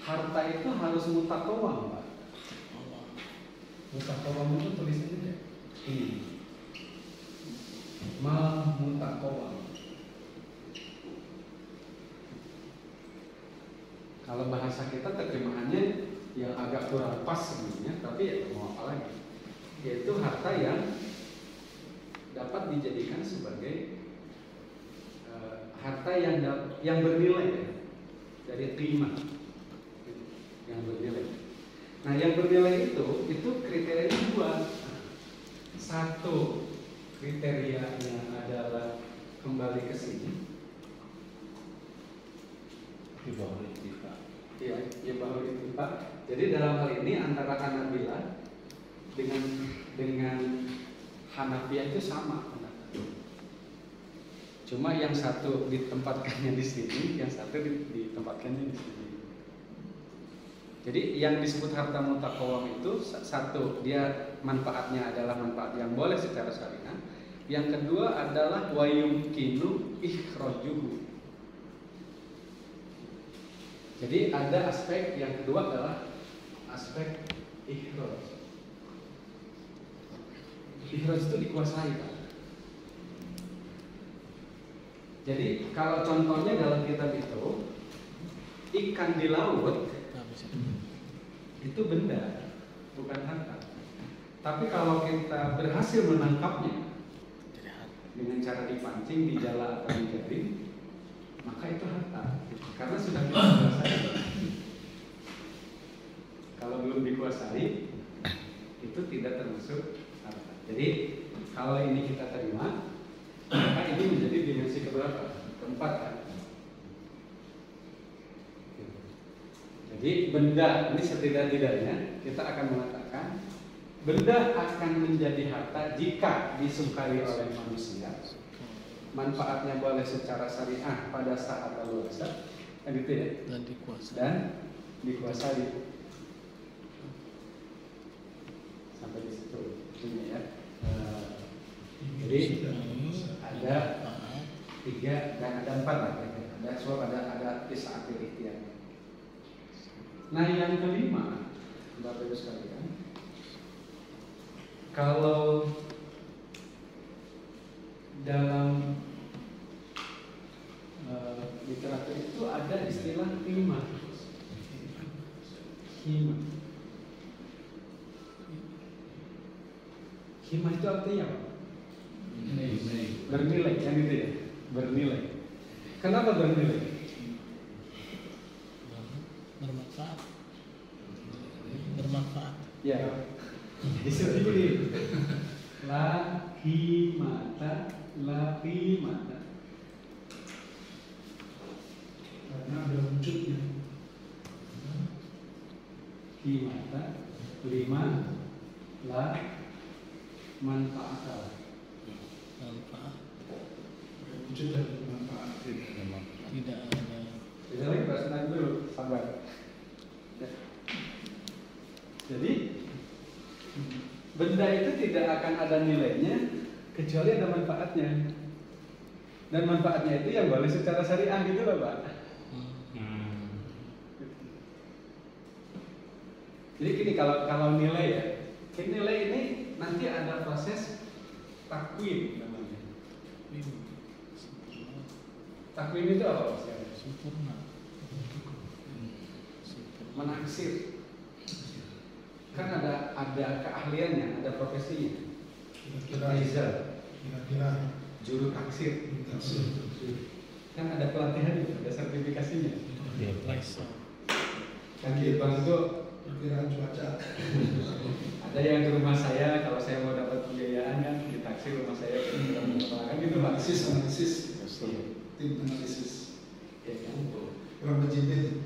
harta itu harus mutakawam, Pak. Mutakawam itu tulisannya ini. Mal mutakawam. Kalau bahasa kita terjemahannya yang agak kurang pas sebenarnya, tapi ya mau apa lagi? Yaitu harta yang dapat dijadikan sebagai harta yang bernilai ya, dari qimah yang bernilai. Nah, yang bernilai itu kriterianya 2. 1, kriterianya adalah kembali ke sini. Iya, bahwa ittifaq. Jadi dalam hal ini antara Hanabilah dengan Hanafiyah itu sama. Cuma yang satu ditempatkannya di sini, yang satu ditempatkannya di sini. Jadi yang disebut harta mutakawam itu satu, dia manfaatnya adalah manfaat yang boleh secara syariah. Yang kedua adalah wa yumkinu ikhrajuhu. Jadi ada aspek yang kedua adalah aspek ikhraj. Ikhraj itu dikuasai, Pak. Jadi kalau contohnya dalam kitab itu ikan di laut itu benda, bukan harta. Tapi kalau kita berhasil menangkapnya dengan cara dipancing, dijala atau dijaring, maka itu harta. Karena sudah kita kuasai. Kalau belum dikuasai, itu tidak termasuk harta. Jadi kalau ini kita terima, maka ini menjadi dimensi keberapa? Keempat kan? Jadi benda ini setidak-tidaknya kita akan mengatakan benda akan menjadi harta jika disukai oleh manusia. Manfaatnya boleh secara syariah pada saat leluasa, gitu ya? Dan dikuasai. Sampai di situ, ini ya. Jadi ada 3 dan ada 4 lah. Ada tis'atil ikhtiar. Nah, yang kelima, Bapak Ibu sekalian, kalau dalam literatur itu ada istilah hima. Hima itu artinya apa? Bernilai, kan gitu ya? Bernilai. Kenapa bernilai? Bermanfaat. Ya. Disebut la himata. Karena ada wujudnya. Himata 5 la manfaat. Wujud dan manfaat. Tidak ada. Jadi lagi bahas nanti dulu, sabar. Ya. Jadi benda itu tidak akan ada nilainya kecuali ada manfaatnya. Dan manfaatnya itu yang boleh secara syariah gitu loh, Pak. Jadi gini, kalau nilai ya, nilai ini nanti ada proses takwim namanya. Takwim itu apa maksudnya? Sempurna. Menaksir. Kan ada keahliannya, ada profesinya. Appraiser, kira-kira juru taksir. taksir Kan ada pelatihannya, ada sertifikasinya. Iya. Kan di bank itu perkiraan cuaca. ada yang ke rumah saya, kalau saya mau dapat pembiayaan kan ditaksir rumah saya kan gitu Pak. Analisis Iya. tim analisis Ya kan? kurang mencintai.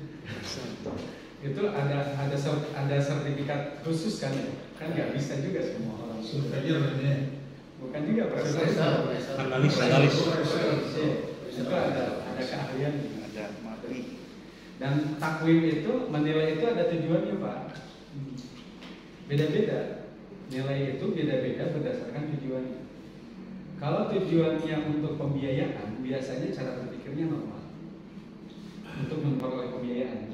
Itu ada sertifikat khusus kan? Kan nggak bisa juga semua orang. Surveyor ini. Bukan juga profesor. Analis. Iya. Itu ada keahlian, ada materi. Dan takwim itu menilai itu ada tujuannya Pak. Beda-beda. Nilai itu beda-beda berdasarkan tujuannya. Kalau tujuannya untuk pembiayaan, biasanya cara berpikirnya normal. Untuk memperoleh pembiayaan.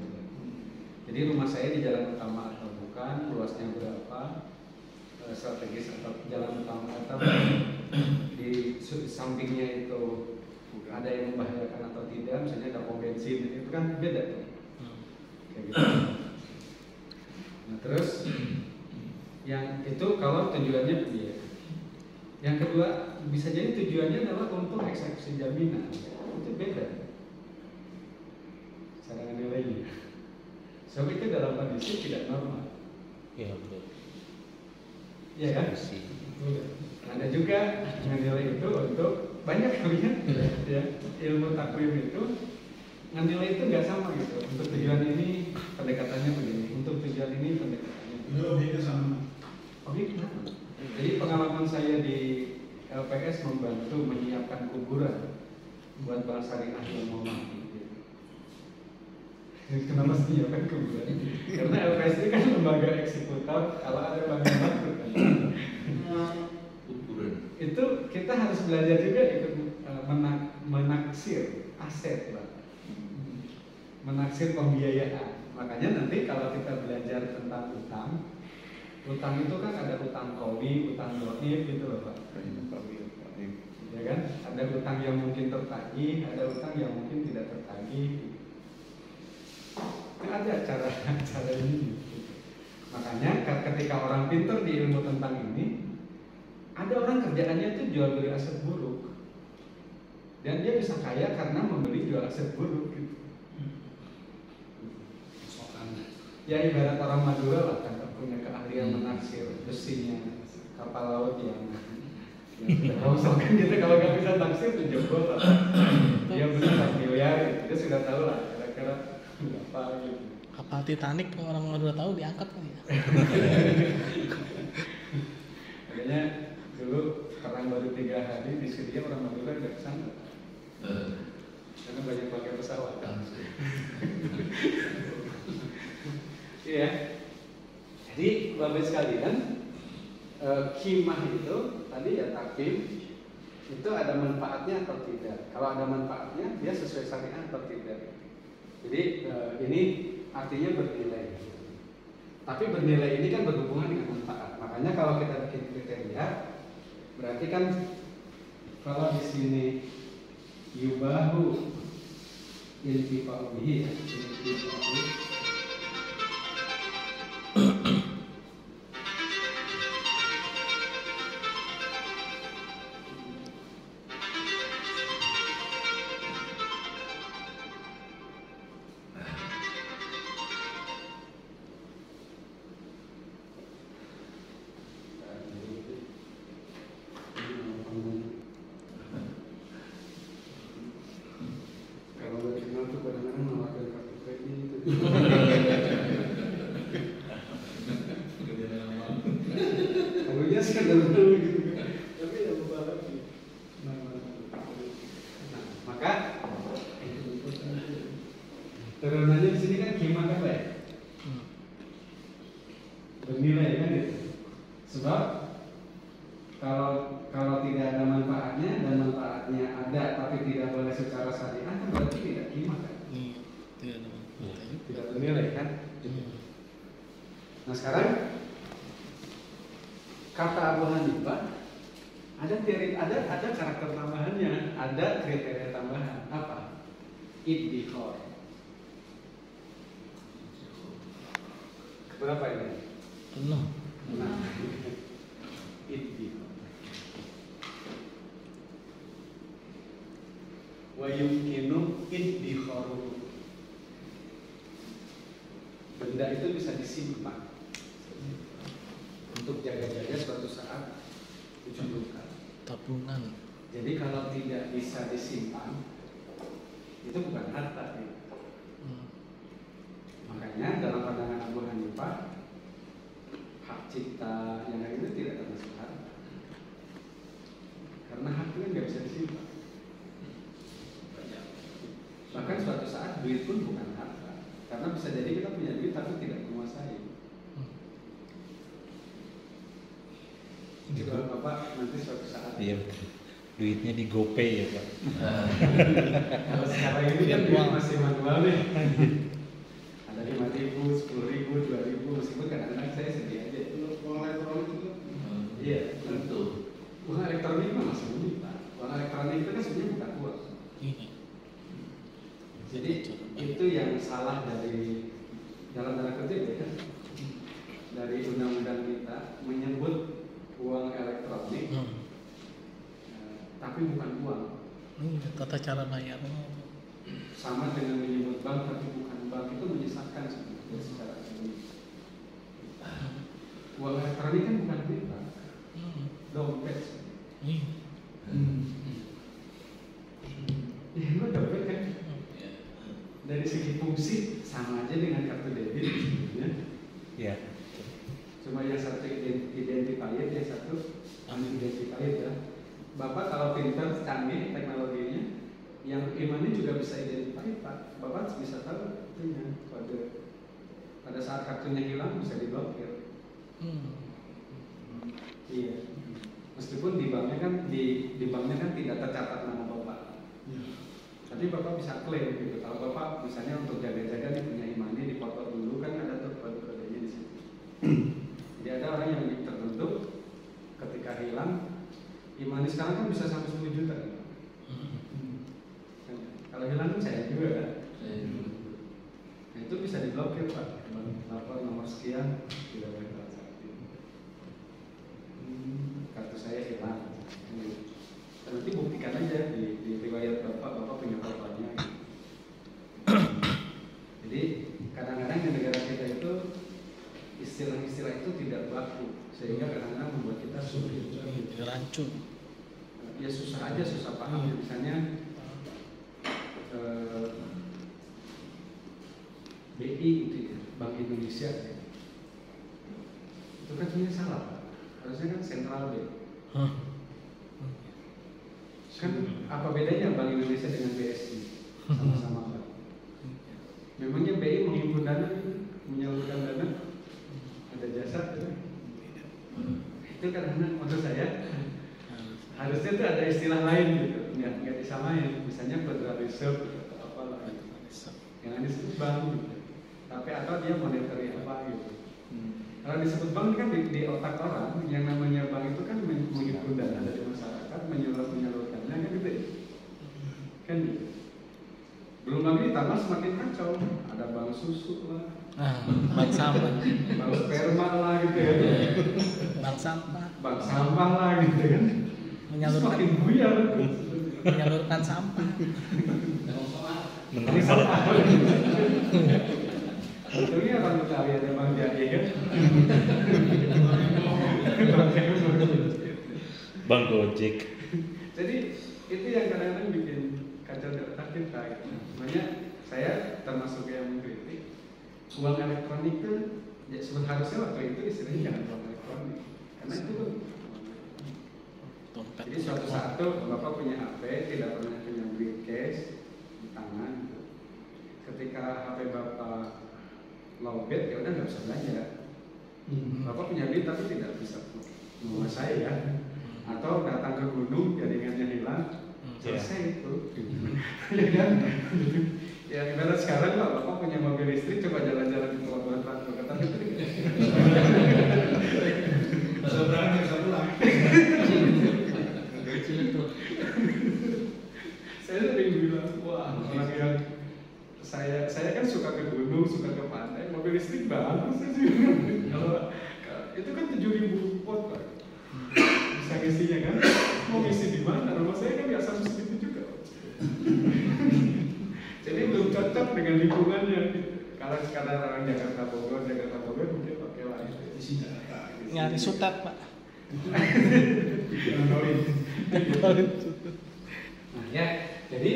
Jadi rumah saya di jalan utama atau bukan, luasnya berapa, strategis atau jalan utama atau di sampingnya itu ada yang membahayakan atau tidak, misalnya ada pom bensin, itu kan beda tuh. Kayak gitu. Nah terus yang itu kalau tujuannya pembiayaan. Yang kedua bisa jadi tujuannya adalah untuk eksekusi jaminan, itu beda cara menilainya. Sebab itu dalam kondisi tidak normal. Iya betul. Iya kan? Ada juga menilai itu untuk banyak kalian ya ilmu takwim itu menilai itu nggak sama gitu. Untuk tujuan ini pendekatannya begini, untuk tujuan ini pendekatannya. Ini objeknya sama. Oke, kenapa? Jadi pengalaman saya di LPS membantu menyiapkan kuburan buat bank syariah yang mau mati. Kenapa menyiapkan kuburan? Karena LPS ini kan lembaga eksekutor. Kalau ada bank yang bangkrut kan. Itu kita harus belajar juga ikut menaksir aset, Pak. Menaksir pembiayaan. Makanya nanti kalau kita belajar tentang utang itu kan ada utang qawi, utang dhaif gitu loh Pak. Ya kan? Ada utang yang mungkin tertagih, ada utang yang mungkin tidak tertagih. Itu ada cara ini. Makanya ketika orang pintar di ilmu tentang ini, ada orang kerjaannya itu jual beli aset buruk, dan dia bisa kaya karena membeli jual aset buruk gitu. Ya ibarat orang Madura lah kan punya keahlian menaksir besinya kapal laut yang rongsokan gitu, kalau nggak bisa naksir tuh jebol lah. Dia beli 4 miliar gitu. Dia sudah tahu lah kira-kira berapa gitu. Kapal Titanic kalau orang Madura tahu diangkat kan ya. Makanya dulu perang baru 3 hari di Syria orang Madura nggak kesana karena banyak pakai pesawat kan. Iya. Jadi Bapak sekalian, khimah itu tadi ya takwim itu ada manfaatnya atau tidak. Kalau ada manfaatnya, dia sesuai syariah atau tidak. Jadi ini artinya bernilai. Tapi bernilai ini kan berhubungan dengan manfaat. Makanya kalau kita bikin kriteria, berarti kan kalau di sini yubahu intifa'u bihi, kalau nggak kenal tuh kadang-kadang menawarkan kartu kredit. Kalau sih kadang gitu, tapi ya lupa lagi. Nah, maka turunannya di sini kan khimah kan Pak? Bernilai kan gitu. Sebab kalau tidak ada manfaatnya dan manfaatnya ada tapi tidak boleh secara syariah kan berarti tidak khimah kan? Tidak ada manfaatnya. Tidak bernilai kan? Nah sekarang kata Abu Hanifah ada karakter tambahannya, ada kriteria tambahan. Apa? Iddikhar. Berapa ini? 6. Nah, iddikhar. Wa yumkinu iddikharuhu. Benda itu bisa disimpan untuk jaga-jaga suatu saat dibutuhkan. Tabungan. Jadi kalau tidak bisa disimpan, itu bukan harta. Ya. Makanya dalam pandangan Abu Hanifah, hak cipta yang lain itu tidak termasuk harta. Karena hak itu nggak bisa disimpan. Bahkan suatu saat duit pun bukan harta. Karena bisa jadi kita punya duit tapi tidak menguasai. Jadi kalau Bapak nanti suatu saat Iya, duitnya di GoPay ya Pak. kalau sekarang ini kan duit masih manual nih. Ada 5.000, 10.000, 2.000, meskipun kadang-kadang saya sedih aja. Uang elektronik itu Iya, tentu. Uang elektronik mah masih unik Pak. Uang elektronik itu kan sebenarnya bukan uang. Iya. Jadi itu yang salah dari dalam tanda kutip ya, dari undang-undang kita menyebut uang elektronik, tapi bukan uang. Tata cara bayarnya. Sama dengan menyebut bank tapi bukan bank, itu menyesatkan sebenarnya secara ekonomi. Uang elektronik kan bukan duit Pak, dompet. Iya. Ya dompet kan. Dari segi fungsi sama aja dengan kartu debit ya. Iya. Cuma yang satu identifier, yang satu unidentified ya. Bapak kalau pintar canggih teknologinya, yang imannya juga bisa identified Pak. Bapak bisa tahu itunya pada saat kartunya hilang bisa diblokir. Iya. Meskipun di banknya kan tidak tercatat nama Bapak. Tapi Bapak bisa klaim gitu. Kalau Bapak misalnya untuk jaga-jaga nih punya imani dipoto dulu kan ada tuh kode-kodenya di situ. Jadi ada orang yang terbentuk ketika hilang imani sekarang kan bisa sampai 10 juta gitu. Kalau hilang kan saya juga kan. Nah, itu bisa diblokir Pak. Lapor nomor sekian tidak boleh transaksi. Kartu saya hilang. Nanti buktikan aja di riwayat Bapak punya fotonya. Jadi kadang-kadang di negara kita itu istilah-istilah itu tidak baku sehingga kadang-kadang membuat kita sulit. Rancun. Ya susah aja, susah paham. Misalnya BI gitu ya, Bank Indonesia ya. Itu kan sebenarnya salah Pak. Harusnya kan Sentral B. Kan apa bedanya Bank Indonesia dengan BSI? Sama-sama Pak. Memangnya BI menghimpun dana, menyalurkan dana, ada jasa gitu. Itu kadang-kadang menurut saya harusnya itu ada istilah lain gitu, nggak disamain. Misalnya Federal Reserve atau apalah gitu. Yang disebut bank gitu. Tapi atau dia monetary apa gitu. Kalau disebut bank kan di otak orang yang namanya bank itu kan menghimpun dana dari masyarakat, menyalurkannya kan gitu. Kan gitu. Belum lagi ditambah semakin kacau. Ada bank susu lah, Bank sampah. bank sperma lah gitu ya. Bank sampah. Bank sampah lah gitu kan. Semakin buyar. Menyalurkan sampah. Ini sampah. Ini orang Betawi ada Bang Jaya kan. Bang Gojek. Jadi itu yang kadang-kadang bikin kacau di otak kita gitu. Makanya saya termasuk yang mengkritik uang elektronik itu ya seharusnya waktu itu istilahnya jangan uang elektronik karena itu jadi suatu saat Bapak punya HP tidak pernah punya duit cash di tangan gitu. Ketika HP Bapak lowbat ya udah nggak bisa belanja. Bapak punya duit tapi tidak bisa menguasai ya. Atau datang ke gunung jaringannya hilang, selesai itu. Ya kan? Ya ibarat sekarang lah Bapak punya mobil listrik coba jalan-jalan di pelabuhan Ratu kata itu. sebenarnya lah. Kecil itu. Saya sering bilang, wah orang yang saya kan suka ke gunung, suka ke pantai, mobil listrik bagus sih. Kalau itu kan 7.000 pot Pak. Bisa ngisinya kan? Mau ngisi di mana? Rumah saya kan nggak sampai segitu juga. Jadi belum cocok dengan lingkungannya. Kalau sekarang orang Jakarta Bogor mungkin pakai lah itu. Di sini ada. Nyari sutet, Pak. Nah, ya, jadi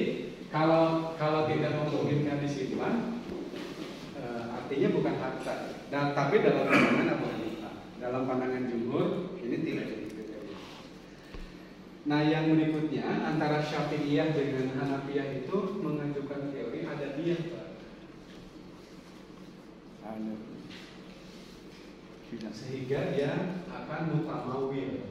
kalau tidak memungkinkan disimpan, artinya bukan harta. Dan tapi dalam pandangan Abu Hanifah, dalam pandangan jumhur ini tidak jadi kriteria. Nah, yang berikutnya antara Syafi'iyah dengan Hanafiyah itu mengajukan teori ada dia, Pak. Sehingga dia akan mutamawil.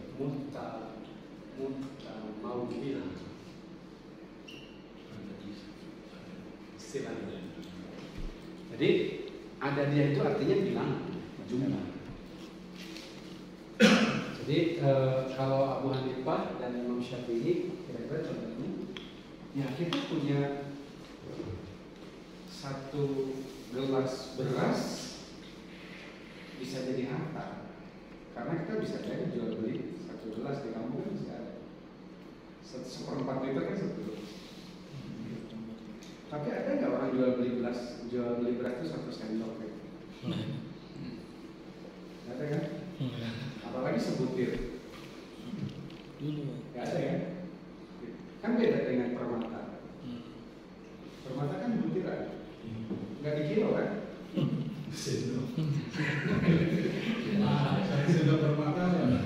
Istilahnya. Jadi ada dia itu artinya bilang jumlah. Jadi kalau Abu Hanifah dan Imam Syafi'i kira-kira contohnya, ya kita punya satu gelas beras bisa jadi harta karena kita bisa jadi jual beli satu gelas di kampung kan bisa ada 1/4 liter kan satu gelas. Tapi ada nggak orang jual beli beras itu 1 sendok gitu? Ada kan? Apalagi sebutir. Dulu. Nggak ada kan? Kan beda dengan permata. Permata kan butiran, nggak di kilo kan? Sendok. Saya sudah permata ya.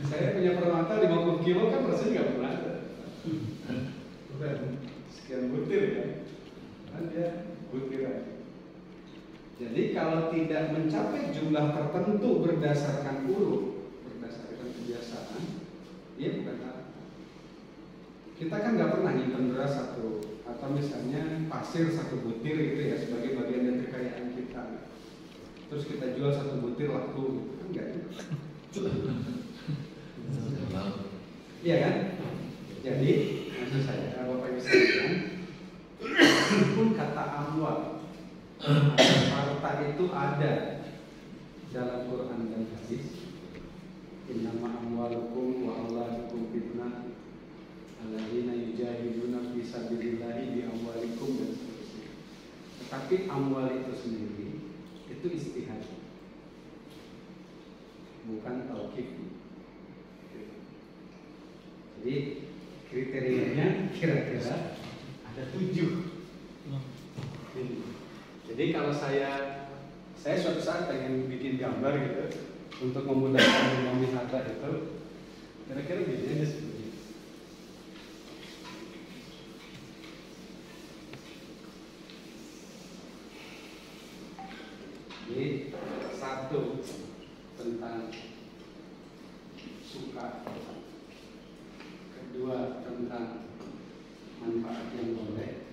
Saya punya permata 50 kilo kan rasanya nggak pernah ada. Sekian butir kan? Kan dia butiran. Jadi kalau tidak mencapai jumlah tertentu berdasarkan urut, berdasarkan kebiasaan, dia bukan harta. Kita kan nggak pernah nyimpen beras satu atau misalnya pasir satu butir gitu ya sebagai bagian dari kekayaan kita. Terus kita jual satu butir laku, kan enggak juga. Iya kan? Jadi maksud saya Bapak Ibu sekalian, pun kata amwal, harta itu ada dalam Quran dan hadis. Innama amwalukum wa auladukum fitnah. Alladzina yujahiduna fi sabilillahi bi amwalikum dan seterusnya. Tetapi amwal itu sendiri itu istihad, bukan tauqif. Jadi kriterianya kira-kira ada 7. Jadi kalau saya suatu saat pengen bikin gambar gitu untuk memudahkan memahami harta itu, kira-kira gini aja seperti itu. Jadi 1 tentang suka, 2 tentang manfaat yang boleh,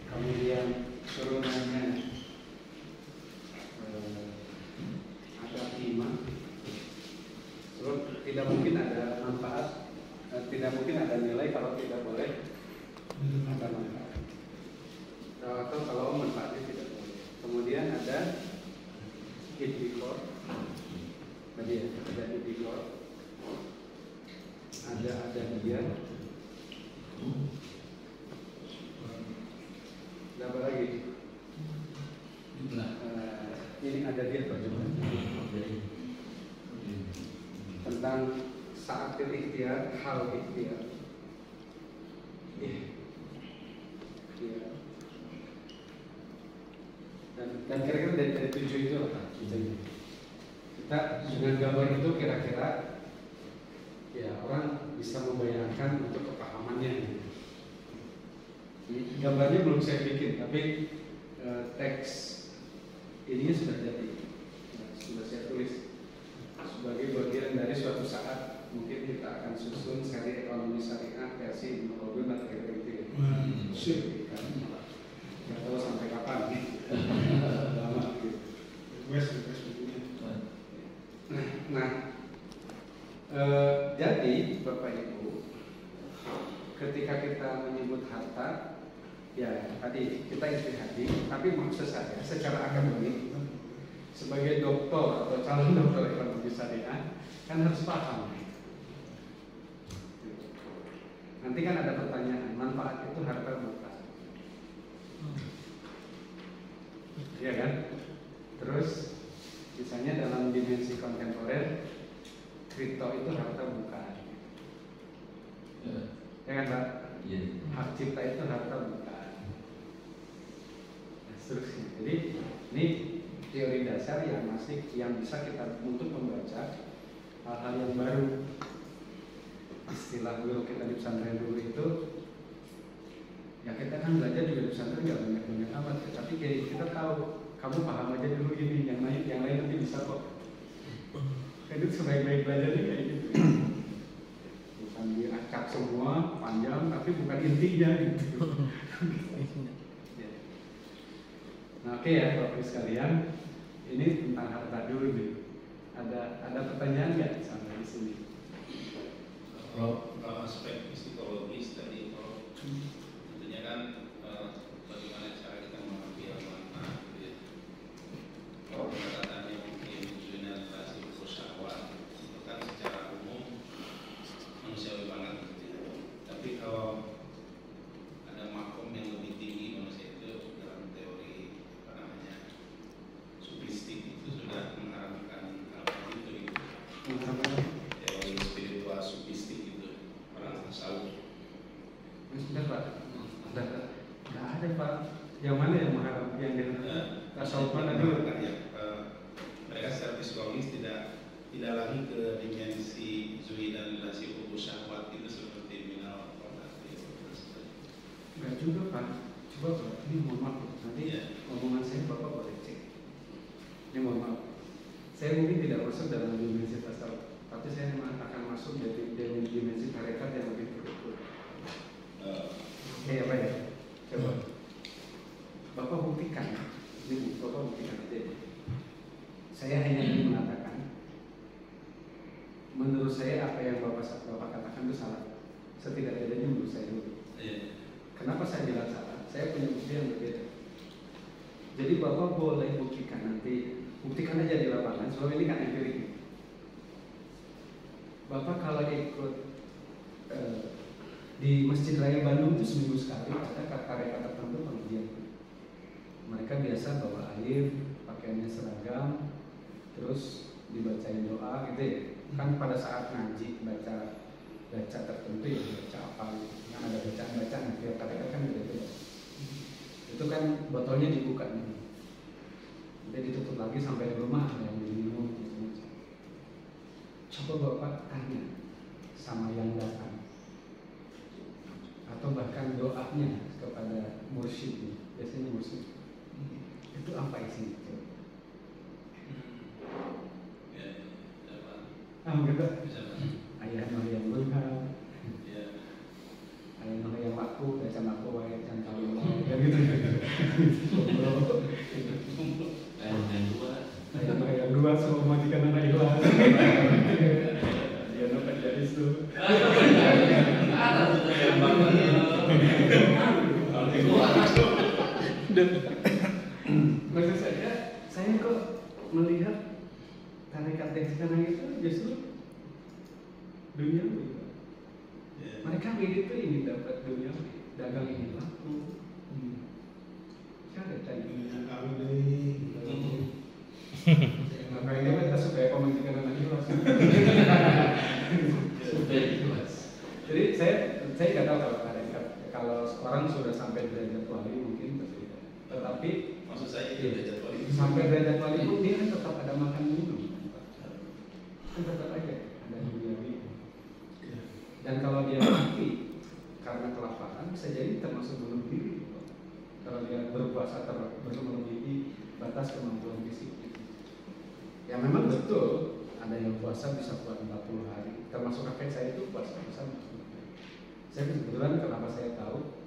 kemudian turunannya ada 5. Terus tidak mungkin ada manfaat, tidak mungkin ada nilai kalau tidak boleh ada manfaat. Atau kalau manfaatnya tidak boleh. Kemudian ada idikor, tadi ya, ada idikor, ada dia. Apa lagi? Ini ada dia tentang saat ikhtiar, hal ikhtiar. Dan kira-kira dari 7 itu apa? Kita dengan gambar itu kira-kira ya orang bisa membayangkan untuk kepahamannya. Gambarnya belum saya bikin, tapi teks ininya sudah jadi, sudah saya tulis sebagai bagian dari suatu saat mungkin kita akan susun seri ekonomi syariah versi Ibnu Khaldun atau gitu. Nggak tahu sampai kapan, lama gitu. Jadi Bapak Ibu, ketika kita menyebut harta, ya tadi kita istihadi, tapi maksud saya secara akademik sebagai doktor atau calon doktor ekonomi syariah kan harus paham. Nanti kan ada pertanyaan, manfaat itu harta bukan? Iya kan? Terus misalnya dalam dimensi kontemporer, kripto itu harta bukan? Ya kan Pak? Hak cipta itu harta bukan? Nah, seterusnya. Jadi ini teori dasar yang bisa kita untuk membaca hal-hal yang baru. Istilah guru kita di pesantren dulu itu, ya kita kan belajar juga di pesantren nggak banyak amat, tapi kita tahu kamu paham aja dulu ini, yang lain nanti bisa kok. Itu sebaik-baik belajarnya kayak gitu. Bukan diacak semua panjang, tapi bukan intinya gitu. Nah, oke ya Bapak sekalian, ini tentang harta dulu nih. Ada pertanyaan nggak sampai di sini? Kalau aspek psikologis tadi, kalau tentunya kan bagaimana cara kita mengambil manfaat, gitu ya. Kalau pendekatannya mungkin generalisasi bersyarat itu kan secara umum manusiawi banget, gitu ya. Tapi kalau ada makom yang lebih tinggi manusia itu dalam teori apa namanya sublistik itu sudah mengharapkan hal itu, gitu. Teori spiritual sublistik itu orang tasawuf. Sudah Pak, nggak ada Pak. Yang mana yang mengharap yang tasawuf mana dulu? Mereka secara psikologis tidak lagi ke dimensi zui dan relasi hubungan syahwat itu seperti minal Nggak juga Pak. Coba Pak, ini mohon maaf nanti omongan saya Bapak boleh cek. Ini mohon maaf. Saya mungkin tidak masuk dalam dimensi tasawuf, tapi saya akan masuk dari dimensi tarekat yang lebih terukur. Apa ya? Coba. Bapak buktikan. Ini Bapak buktikan aja. Saya hanya ingin mengatakan, menurut saya apa yang Bapak katakan itu salah. Setidak-tidaknya menurut saya dulu. Kenapa saya bilang salah? Saya punya bukti yang berbeda. Jadi Bapak boleh buktikan nanti, buktikan aja di lapangan. Sebab ini kan empirik. Bapak kalau ikut di Masjid Raya Bandung itu seminggu sekali ada tarekat tertentu pengajian. Mereka biasa bawa air, pakaiannya seragam, terus dibacain doa gitu ya. Kan pada saat ngaji baca tertentu ya, baca apa gitu. Kan ada bacaan tiap tarekat kan beda-beda. Itu kan botolnya dibuka nih. Nanti ditutup lagi sampai di rumah ada yang diminum gitu. Coba Bapak tanya sama yang datang, atau bahkan doanya kepada mursyid, biasanya mursyid, itu apa isinya? Gitu. Ayah noh yang lengkap, ayah noh yang laku, baca laku, ayah yang tahu, kan gitu. Ayah noh yang dua, semua majikan anak ikhlas. Dia noh kerja itu. Maksud saya kok melihat tarekat yang sekarang itu justru dunia mereka begitu ingin dapat dunia, dagang ini laku. Saya tadi. Makanya kita supaya komunikasi anak ikhlas. Jadi saya nggak tahu kalau tarekat, kalau sekarang sudah sampai derajat wali mungkin berbeda. Tetapi maksud saya itu derajat wali. Sampai derajat wali pun dia kan tetap ada makan minum. Kan tetap aja ada duniawi. Dan kalau dia mati karena kelaparan bisa jadi termasuk bunuh diri. Kalau dia berpuasa melebihi batas kemampuan fisik. Ya memang betul ada yang puasa bisa puasa 40 hari. Termasuk kakek saya itu puasa bisa 40 hari. Saya kebetulan kenapa saya tahu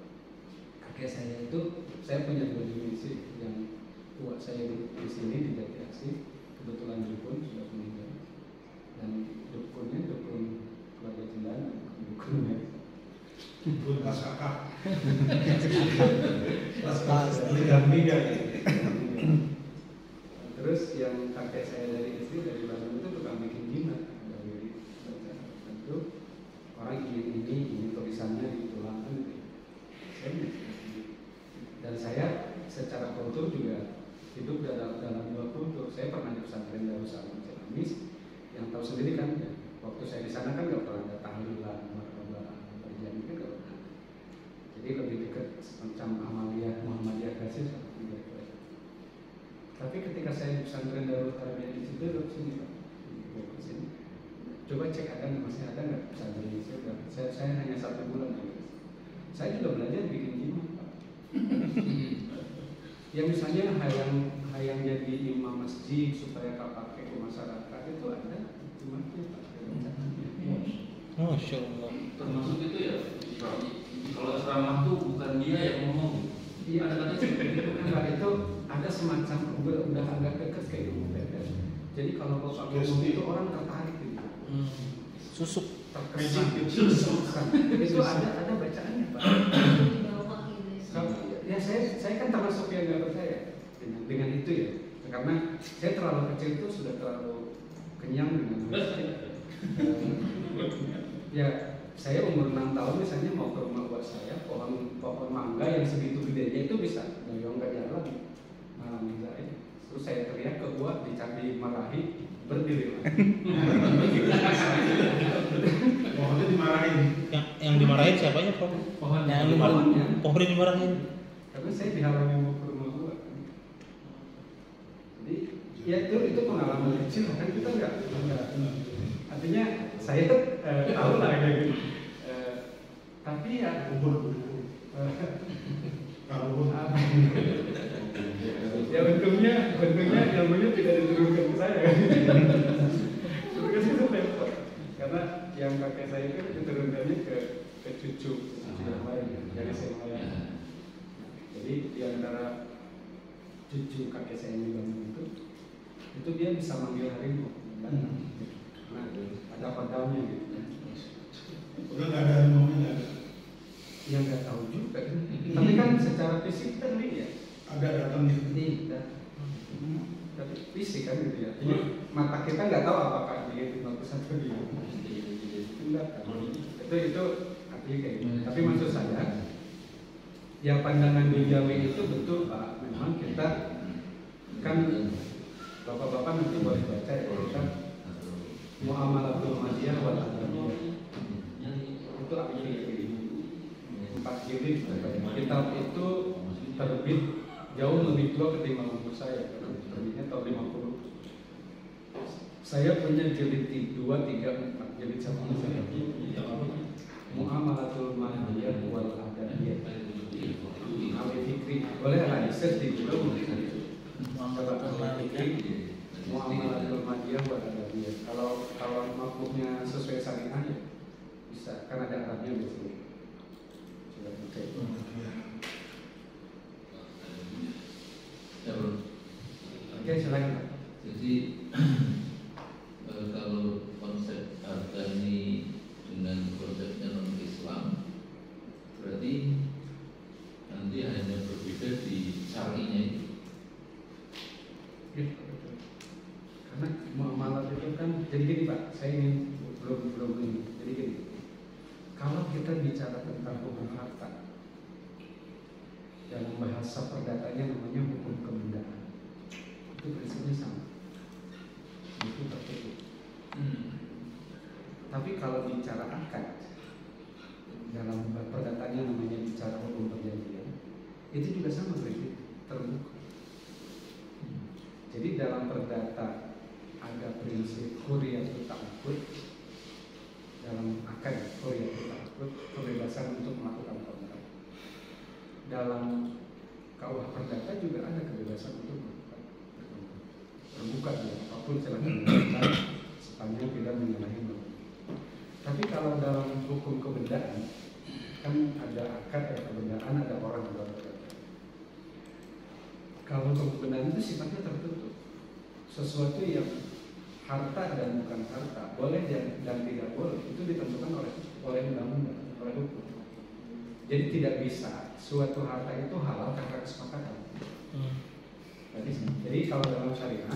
kakek saya itu, saya punya dua dimensi. Yang tua saya di sini di Jati Asih, kebetulan Jepun sudah meninggal. dan dukunnya dukun keluarga Cendana, dukunnya Buat pas kakak. Pas. Liga. Terus yang kakek saya dari istri dari Bandung itu tukang bikin jimat dari tentu orang ingin ini tulisannya ditulangkan dan saya secara kultur juga hidup dalam dua kultur. Saya pernah di pesantren Darussalam Ciamis yang tahu sendiri kan ya, waktu saya di sana kan nggak pernah ada tahlilan, martabah, kajian itu nggak pernah. Jadi lebih dekat semacam Amaliyah Muhammadiyah Kasih seperti itu. Tapi ketika saya di pesantren Darul Tarbiyah di situ, sini Pak, di sini, coba cek ada nggak, masih ada nggak pesantren ini? Saya hanya 1 bulan. Saya juga belajar bikin jimat Pak. Ya misalnya hayang jadi imam masjid supaya pakai ke masyarakat itu ada jimatnya Pak. Masya Allah. Termasuk itu ya, kalau ceramah tuh bukan dia yang ngomong. Iya, ada katanya itu ada semacam udah agak dekat kayak ilmu bebek. Jadi kalau bapak ngomong itu orang tertarik gitu. Susuk. Terkesan. Itu ada bacaannya Pak. Ya saya kan termasuk yang nggak percaya dengan itu ya, karena saya terlalu kecil itu sudah terlalu kenyang dengan ya saya umur 6 tahun misalnya mau ke rumah buat saya pohon mangga yang segitu gedenya itu bisa doyong gak jalan malam saya terus saya teriak ke buah dicari marahi berdiri Pokoknya dimarahin. Yang dimarahin siapanya Prof? Pohonnya. Yang pohonnya Pohon dimarahin. karena saya dihalangi mau ke rumah buah jadi ya itu pengalaman kecil kan kita nggak artinya saya tahu lah kayak gitu tapi ya ya untungnya ilmunya tidak diturunkan ke saya itu repot karena yang kakek saya itu diturunkannya ke cucu yang lain dari saya lain jadi di antara cucu kakek saya yang di Bandung itu dia bisa manggil harimau nah ada padamnya gitu Udah nggak ada harimaunya, nggak ada. ya nggak tahu juga tapi kan secara fisik kita lihat Ada datangnya. tidak tapi fisik kan gitu ya jadi mata kita nggak tahu apakah dia bagus atau dia enggak tahu itu artinya kayak gitu tapi maksud saya ya pandangan duniawi itu betul Pak memang kita kan bapak-bapak nanti boleh baca ya kita Muamalatul Madiyah wal Adabiyah itu artinya 4 jilid kitab itu terbit jauh lebih tua ketimbang umur saya karena terbitnya tahun 50 saya punya jilid 2, 3, 4 jilid sama saya Muamalatul Madiyah wal Adabiyah Ali Fikri boleh lah research di Google Muamalatul Madiyah wal Adabiyah kalau makhluknya sesuai syariah ya bisa karena ada Arabnya di sini sudah oke. Ya, Bro. Oke, silakan Pak. Jadi kalau konsep harga ini dengan konsepnya non Islam, berarti nanti hanya berbeda di syarinya itu. Karena muamalah itu kan jadi gini Pak, saya ingin belum ini. Jadi gini, kalau kita bicara tentang hukum harta, dalam bahasa perdatanya namanya hukum kebendaan. Itu prinsipnya sama. Itu tertutup. Tapi kalau bicara akad, dalam perdatanya namanya bicara hukum perjanjian, itu juga sama prinsip terbuka. Jadi dalam perdata ada prinsip hurriyatul ta'aqqud, dalam akad hurriyatul ta'aqqud kebebasan untuk melakukan kontrak. Dalam KUH perdata juga ada kebebasan untuk melakukan terbuka ya apapun silakan melakukan sepanjang tidak menyalahi norma. Tapi kalau dalam hukum kebendaan kan ada akad, ada kebendaan, ada orang yang berbeda. Kalau hukum kebendaan itu sifatnya tertutup, sesuatu yang harta dan bukan harta, boleh dan tidak boleh, itu ditentukan oleh undang-undang, oleh hukum. Jadi tidak bisa suatu harta itu halal karena kesepakatan. Jadi kalau dalam syariah,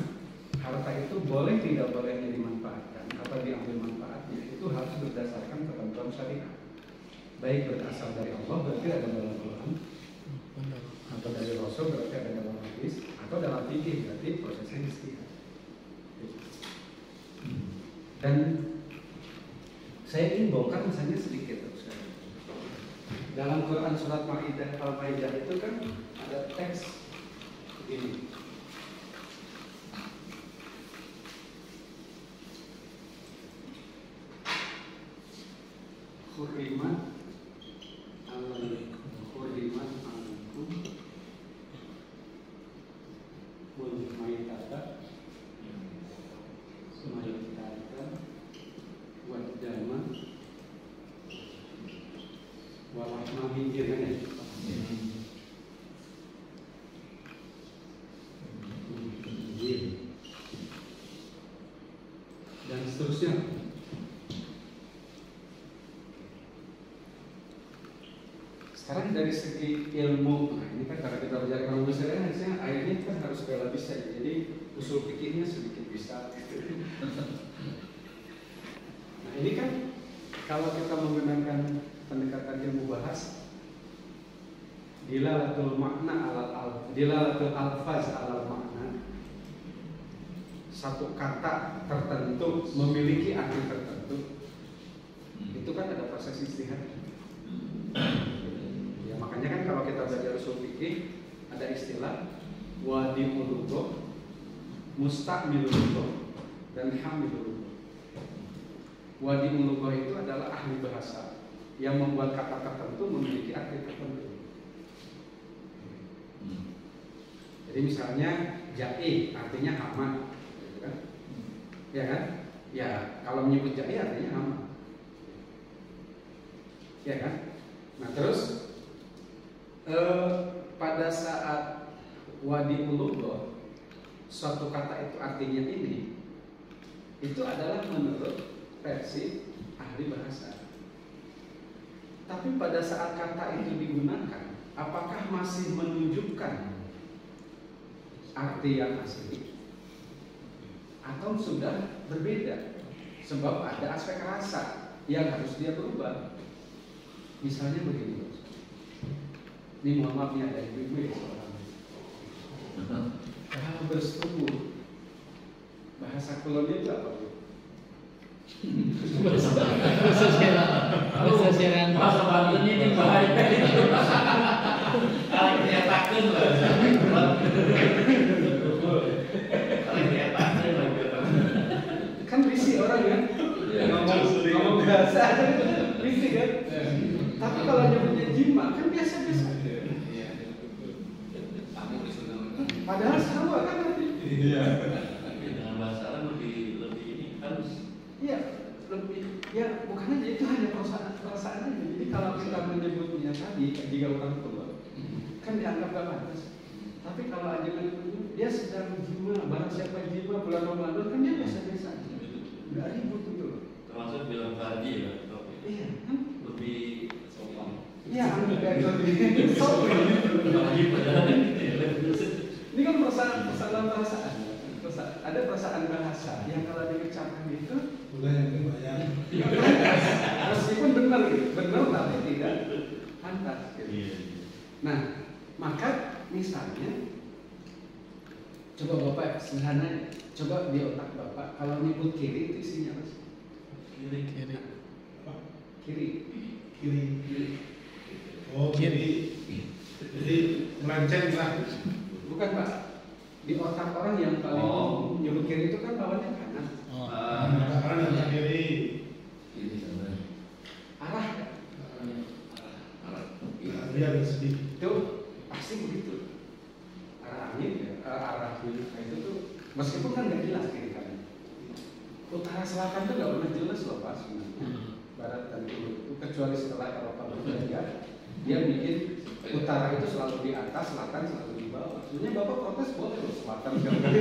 harta itu boleh tidak bolehnya dimanfaatkan atau diambil manfaatnya itu harus berdasarkan ketentuan syariah. Baik berasal dari Allah berarti ada dalam Quran, atau dari Rasul berarti ada dalam hadis, atau dalam fikih berarti prosesnya ijtihad. Dan saya ingin bongkar misalnya sedikit. Dalam Quran surat Al-Maidah itu kan ada teks ini. Hurrimat alaikum maitata wadama walahma khinzir dan seterusnya. Sekarang dari segi ilmu, nah ini kan karena kita belajar ilmu syariah, harusnya ayatnya kan harus bela bisa, jadi usul fikihnya sedikit bisa. Nah ini kan kalau kita menggunakan pendekatan ilmu bahasa, dilalatul alfaz alal makna, satu kata tertentu memiliki arti tertentu, itu kan ada proses ijtihad. Makanya kan kalau kita belajar usul fikih ada istilah wadimul lugha, mustamilul lugha, dan hamilul lugha. Wadimul lugha itu adalah ahli bahasa yang membuat kata tertentu memiliki arti tertentu. Jadi misalnya jai artinya hama, gitu kan? Ya kan? Ya kalau menyebut jai artinya hama, ya kan? Nah terus pada saat wadi'ul lugha, suatu kata itu artinya ini, itu adalah menurut versi ahli bahasa. Tapi pada saat kata itu digunakan, apakah masih menunjukkan arti yang asli atau sudah berbeda? Sebab ada aspek rasa yang harus dia berubah. Misalnya begini, ini mohon maaf nih ada ibu-ibu ya seorang. Kalau bersetubuh, bahasa kolonial itu apa bu? Bahasa siaran. Bahasa Banten ini bahaya. Kalau dinyatakan lah. Kalau dinyatakan lah. Kan risih orang kan? Ngomong bahasa risih kan? Tapi kalau nyebutnya jima kan biasa-biasa. Padahal sama kan nanti. Dengan bahasa Arab lebih ini halus. Iya, lebih ya bukan aja itu hanya perasaan aja. Jadi kalau kita menyebutnya tadi jika orang tua kan dianggap gak pantas. Tapi kalau aja menyebutnya dia sedang jima, barang siapa jima bulan Ramadan kan dia biasa-biasa aja. Nggak ribut gitu loh. Termasuk bilang tadi ya. Iya, kan? Lebih sopan. Iya, lebih sopan. Ini kan perasaan bahasa. Ada perasaan bahasa yang kalau diucapkan itu udah yang kebayang. meskipun benar gitu, benar tapi tidak pantas gitu. Nah, maka misalnya coba Bapak sederhana, coba di otak Bapak kalau nyebut kiri itu isinya apa sih? Kiri. Oh, kiri. Jadi melenceng lah. Bukan Pak. Di otak orang yang paling nyebut kiri itu kan lawannya kanan. Kanan dan kiri. Kiri kanan. Arah kan? Dia ada sedih. Itu pasti begitu. Arah angin, arah itu tuh meskipun kan nggak jelas kiri kanan. Utara selatan tuh nggak pernah jelas loh Pak sebenarnya. Barat dan timur itu kecuali setelah Eropa berjaya, dia bikin utara itu selalu di atas, selatan selalu di bawah. Sebenarnya Bapak protes boleh loh selatan sekali.